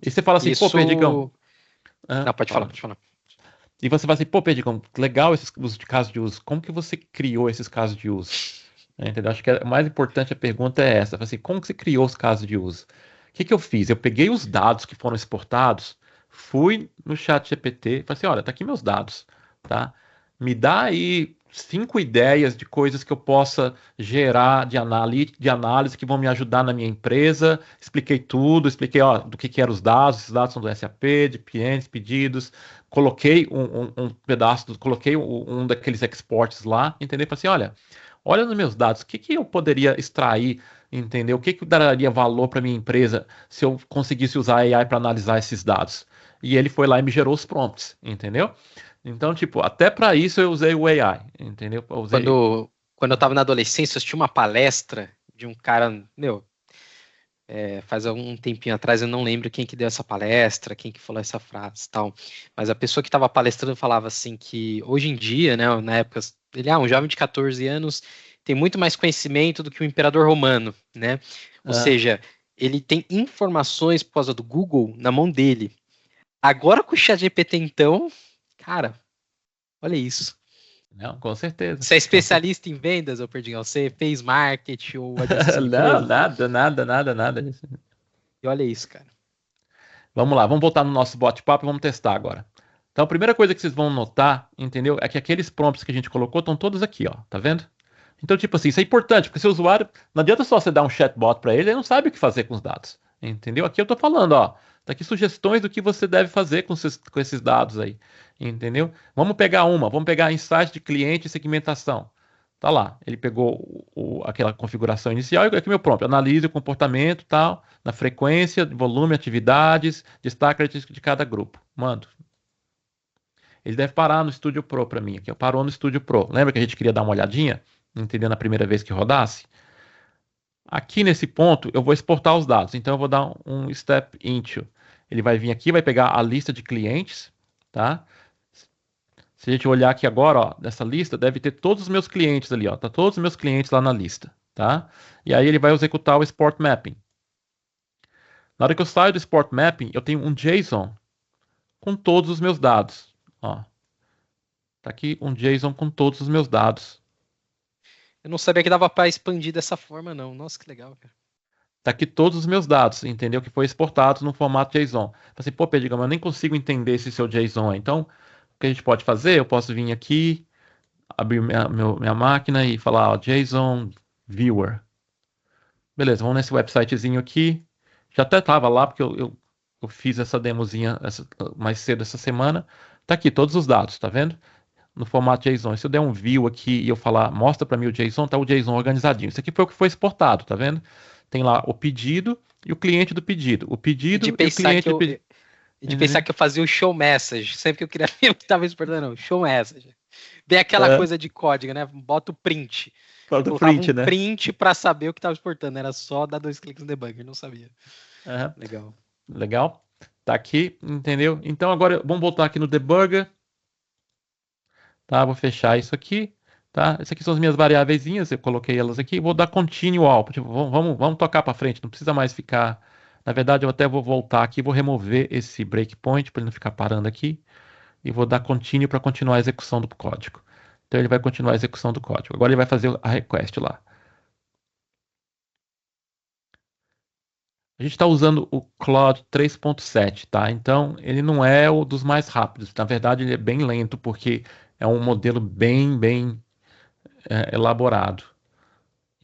E você fala assim, pô, Perdigão, Isso. Não, pode falar, fala. pode falar. E você fala assim, pô, Perdigão, legal esses usos de casos de uso. Como que você criou esses casos de uso? Entendeu? Acho que a mais importante a pergunta é essa. Fala assim, como que você criou os casos de uso? O que que eu fiz? Eu peguei os dados que foram exportados, fui no chat GPT, falei assim, olha, tá aqui meus dados, tá? Me dá aí 5 ideias de coisas que eu possa gerar de análise que vão me ajudar na minha empresa. Expliquei tudo, expliquei ó, do que eram os dados, esses dados são do SAP, de clientes, pedidos. Coloquei um pedaço, coloquei um daqueles exports lá, entendeu? Falei assim, olha nos meus dados, o que que eu poderia extrair, entendeu? O que que daria valor para minha empresa se eu conseguisse usar a AI para analisar esses dados? E ele foi lá e me gerou os prompts, entendeu? Então, tipo, até para isso eu usei o AI, entendeu? Eu usei. Quando eu tava na adolescência, eu assisti uma palestra de um cara, meu, faz algum tempinho atrás, eu não lembro quem que deu essa palestra, quem que falou essa frase e tal, mas a pessoa que estava palestrando falava assim que hoje em dia, né, na época, ele, um jovem de 14 anos tem muito mais conhecimento do que o imperador romano, né? Ou Ah, seja, ele tem informações por causa do Google na mão dele. Agora com o ChatGPT, então, cara, olha isso. não, com certeza. Você é Com certeza. especialista em vendas, ô Perdigão? Você fez marketing ou administração de Não, empresa? nada disso. E olha isso, cara. Vamos lá, vamos voltar no nosso bate-papo e vamos testar agora. Então, a primeira coisa que vocês vão notar, entendeu? É que aqueles prompts que a gente colocou estão todos aqui, ó. Tá vendo? Então, tipo assim, isso é importante, porque se o usuário. Não adianta só você dar um chatbot para ele não sabe o que fazer com os dados. Entendeu? Aqui eu tô falando, ó. Tá aqui sugestões do que você deve fazer com esses dados aí. Entendeu? Vamos pegar insights de cliente e segmentação. Tá lá, ele pegou aquela configuração inicial e aqui meu prompt, analise o comportamento tal, na frequência, volume, atividades, destaque de cada grupo. Mando. Ele deve parar no Studio Pro para mim, aqui, parou no Studio Pro. Lembra que a gente queria dar uma olhadinha, entendeu, na primeira vez que rodasse? Aqui nesse ponto eu vou exportar os dados, então eu vou dar um step into. Ele vai vir aqui, vai pegar a lista de clientes, tá? Se a gente olhar aqui agora, ó, nessa lista, deve ter todos os meus clientes ali, ó. Tá todos os meus clientes lá na lista, tá? E aí ele vai executar o Export Mapping. Na hora que eu saio do Export Mapping, eu tenho um JSON com todos os meus dados, ó. Tá aqui um JSON com todos os meus dados. Eu não sabia que dava para expandir dessa forma, não. Nossa, que legal, cara. Tá aqui todos os meus dados, entendeu? Que foi exportado no formato JSON. Falei assim, pô, Pedro, mas eu nem consigo entender esse seu JSON. Então, o que a gente pode fazer? Eu posso vir aqui, abrir minha máquina e falar, ó, JSON Viewer. Beleza, vamos nesse websitezinho aqui. Já até estava lá, porque eu fiz essa demozinha mais cedo essa semana. Tá aqui todos os dados, tá vendo? No formato JSON. Se eu der um view aqui e eu falar, mostra para mim o JSON, tá o JSON organizadinho. Isso aqui foi o que foi exportado, tá vendo? Tem lá o pedido e o cliente do pedido. O E de pedido e o pensar cliente que do eu, pedido. e de pensar que eu fazia o show message. Sempre que eu queria ver o que estava exportando, não. Show message. Bem aquela É, coisa de código, né? Bota o print. fala Eu do colocava um print, né? print para saber o que estava exportando. Era só dar 2 cliques no debugger, não sabia. É, Legal. legal. Tá aqui, entendeu? Então agora vamos voltar aqui no debugger. Tá? Vou fechar isso aqui, tá? Essas aqui são as minhas variáveiszinhas, eu coloquei elas aqui, vou dar continue all, tipo, vamos tocar para frente, não precisa mais ficar Na verdade, eu até vou voltar aqui, vou remover esse breakpoint para ele não ficar parando aqui e vou dar continue para continuar a execução do código. Então ele vai continuar a execução do código. Agora ele vai fazer a request lá. A gente está usando o Claude 3.7, tá? Então ele não é o dos mais rápidos. Na verdade, ele é bem lento porque é um modelo bem elaborado.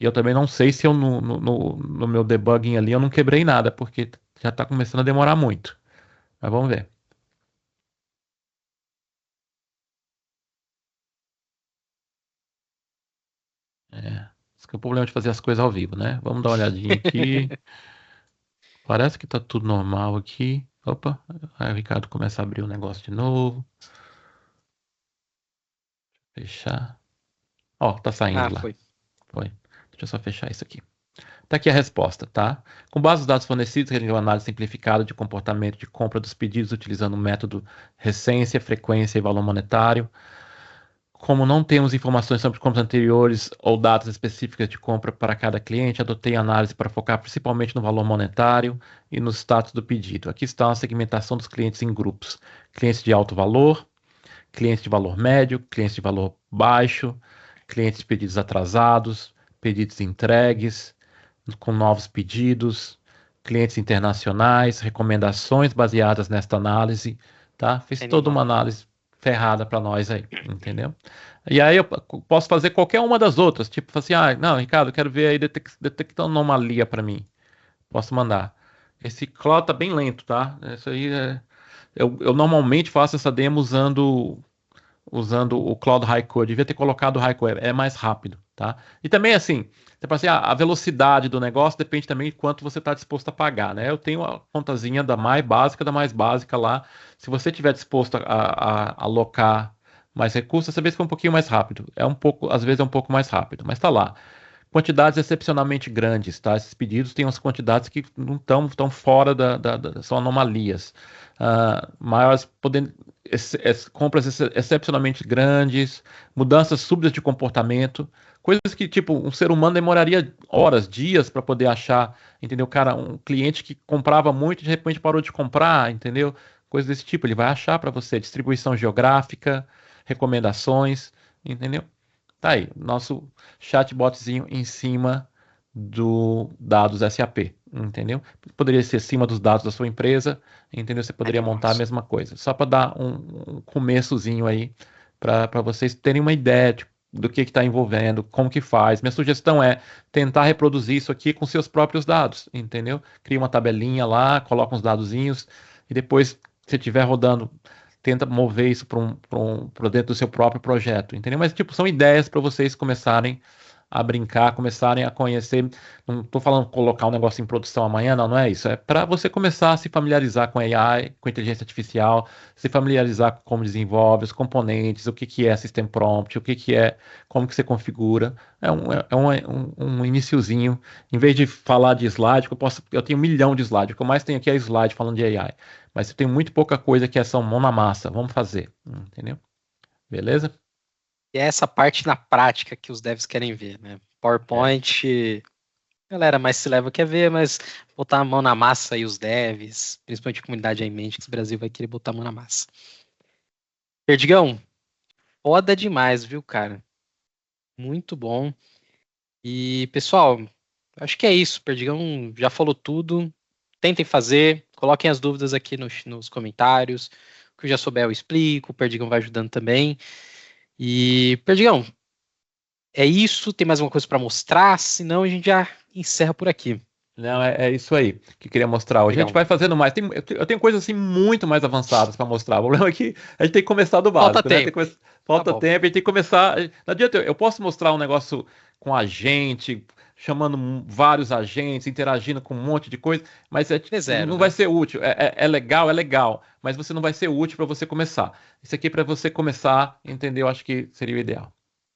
E eu também não sei se eu no meu debugging ali eu não quebrei nada, porque já está começando a demorar muito. Mas vamos ver. Esse que é o problema de fazer as coisas ao vivo, né? Vamos dar uma olhadinha aqui. Parece que tá tudo normal aqui. Opa, aí o Ricardo começa a abrir o negócio de novo. Fechar. Ó, tá saindo lá. Foi. Foi. Deixa eu só fechar isso aqui. Tá aqui a resposta, tá? Com base nos dados fornecidos, realizou uma análise simplificada de comportamento de compra dos pedidos utilizando o método recência, frequência e valor monetário. Como não temos informações sobre compras anteriores ou datas específicas de compra para cada cliente, adotei a análise para focar principalmente no valor monetário e no status do pedido. Aqui está a segmentação dos clientes em grupos: clientes de alto valor, clientes de valor médio, clientes de valor baixo, clientes de pedidos atrasados, pedidos entregues, com novos pedidos, clientes internacionais, recomendações baseadas nesta análise, tá? Fiz toda uma Animal. análise ferrada para nós aí, entendeu? E aí eu posso fazer qualquer uma das outras, tipo assim, não, Ricardo, eu quero ver aí detectando anomalia para mim. Posso mandar. Esse Claude tá bem lento, tá? Isso aí eu normalmente faço essa demo usando o Cloud High Code. Devia ter colocado o High Code, é mais rápido, tá? E também, assim, tipo assim, a velocidade do negócio depende também de quanto você está disposto a pagar, né? Eu tenho a contazinha da mais básica lá. Se você estiver disposto a alocar mais recursos, essa vez foi um pouquinho mais rápido. É um pouco, às vezes é um pouco mais rápido, mas tá lá. Quantidades excepcionalmente grandes, tá? Esses pedidos têm umas quantidades que não estão tão fora são anomalias. Maiores, podendo, compras excepcionalmente grandes, mudanças súbitas de comportamento, coisas que, tipo, um ser humano demoraria horas, dias para poder achar, entendeu? Cara, um cliente que comprava muito e de repente parou de comprar, entendeu? Coisas desse tipo, ele vai achar para você, distribuição geográfica, recomendações, entendeu? Tá aí, nosso chatbotzinho em cima do dados SAP, entendeu? Poderia ser acima dos dados da sua empresa, entendeu? Você poderia montar a Animais. mesma coisa. Só para dar um começozinho aí, para vocês terem uma ideia do que está envolvendo, como que faz. Minha sugestão é tentar reproduzir isso aqui com seus próprios dados, entendeu? Cria uma tabelinha lá, coloca uns dadozinhos e depois, se estiver rodando, tenta mover isso para dentro do seu próprio projeto, entendeu? Mas, tipo, são ideias para vocês começarem a brincar, começarem a conhecer. Não estou falando colocar um negócio em produção amanhã, não, não é isso. É para você começar a se familiarizar com AI, com inteligência artificial, se familiarizar com como desenvolve, os componentes, o que que é System Prompt, o que que é, como que você configura. É um iniciozinho. Em vez de falar de slide, eu tenho 1 milhão de slides. O que eu mais tenho aqui é slide falando de AI. Mas eu tenho muito pouca coisa que é só mão na massa. Vamos fazer, entendeu? Beleza? E é essa parte na prática que os devs querem ver, né? É. PowerPoint, galera mais se leva quer ver, mas botar a mão na massa aí os devs, principalmente a comunidade aí em mente, que o Brasil vai querer botar a mão na massa. Perdigão, foda demais, viu, cara? Muito bom. E, pessoal, acho que é isso. O Perdigão já falou tudo. Tentem fazer, coloquem as dúvidas aqui nos comentários. O que eu já souber, eu explico. O Perdigão vai ajudando também. E, Perdigão, é isso. Tem mais alguma coisa para mostrar? Senão a gente já encerra por aqui. Não, é isso aí que eu queria mostrar hoje. A gente Legal. vai fazendo mais. Eu tenho coisas assim muito mais avançadas para mostrar. O problema é que a gente tem que começar do Falta básico, né? tempo. Tá Falta bom. tempo, a gente tem que começar. Não adianta, eu posso mostrar um negócio com agente, chamando vários agentes, interagindo com um monte de coisa, mas D0, não vai né? ser útil. É legal, mas você não vai ser útil para você começar. Isso aqui para você começar, entendeu? Acho que seria o ideal,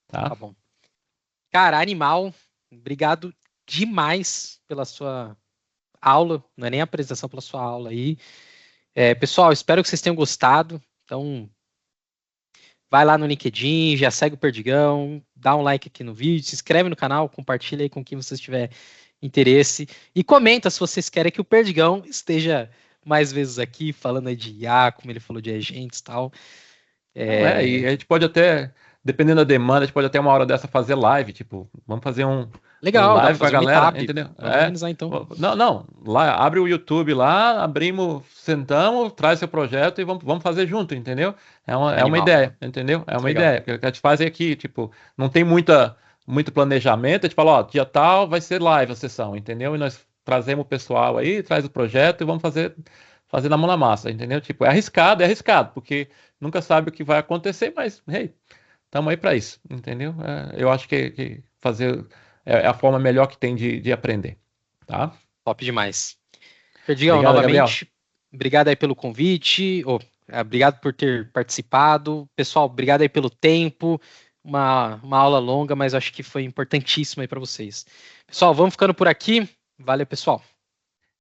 Tá tá? bom. Cara, animal, obrigado demais pela sua aula. Não é nem apresentação, pela sua aula aí. Pessoal, espero que vocês tenham gostado. Então, vai lá no LinkedIn, já segue o Perdigão, dá um like aqui no vídeo, se inscreve no canal, compartilha aí com quem você estiver interesse. E comenta se vocês querem que o Perdigão esteja mais vezes aqui, falando aí de IA, como ele falou de agentes e tal. E a gente pode até, dependendo da demanda, a gente pode até uma hora dessa fazer live, tipo, vamos fazer um Legal, dá live pra com a fazer um galera, meetup. entendeu? Vamos organizar então. Não, lá, abre o YouTube lá, abrimos, sentamos, traz seu projeto e vamos fazer junto, entendeu? É uma ideia, entendeu? É uma ideia, porque a gente faz aqui, tipo, não tem muito planejamento, a gente fala, ó, dia tal vai ser live a sessão, entendeu? E nós trazemos o pessoal aí, traz o projeto e vamos fazer na mão na massa, entendeu? Tipo, é arriscado, porque nunca sabe o que vai acontecer, mas, hey, estamos aí para isso, entendeu? Eu acho que fazer é a forma melhor que tem de aprender, tá? Top demais. Perdigão, Obrigado, Gabriel. novamente, obrigado aí pelo convite, obrigado por ter participado. Pessoal, obrigado aí pelo tempo, uma aula longa, mas acho que foi importantíssima aí para vocês. Pessoal, vamos ficando por aqui. Valeu, pessoal.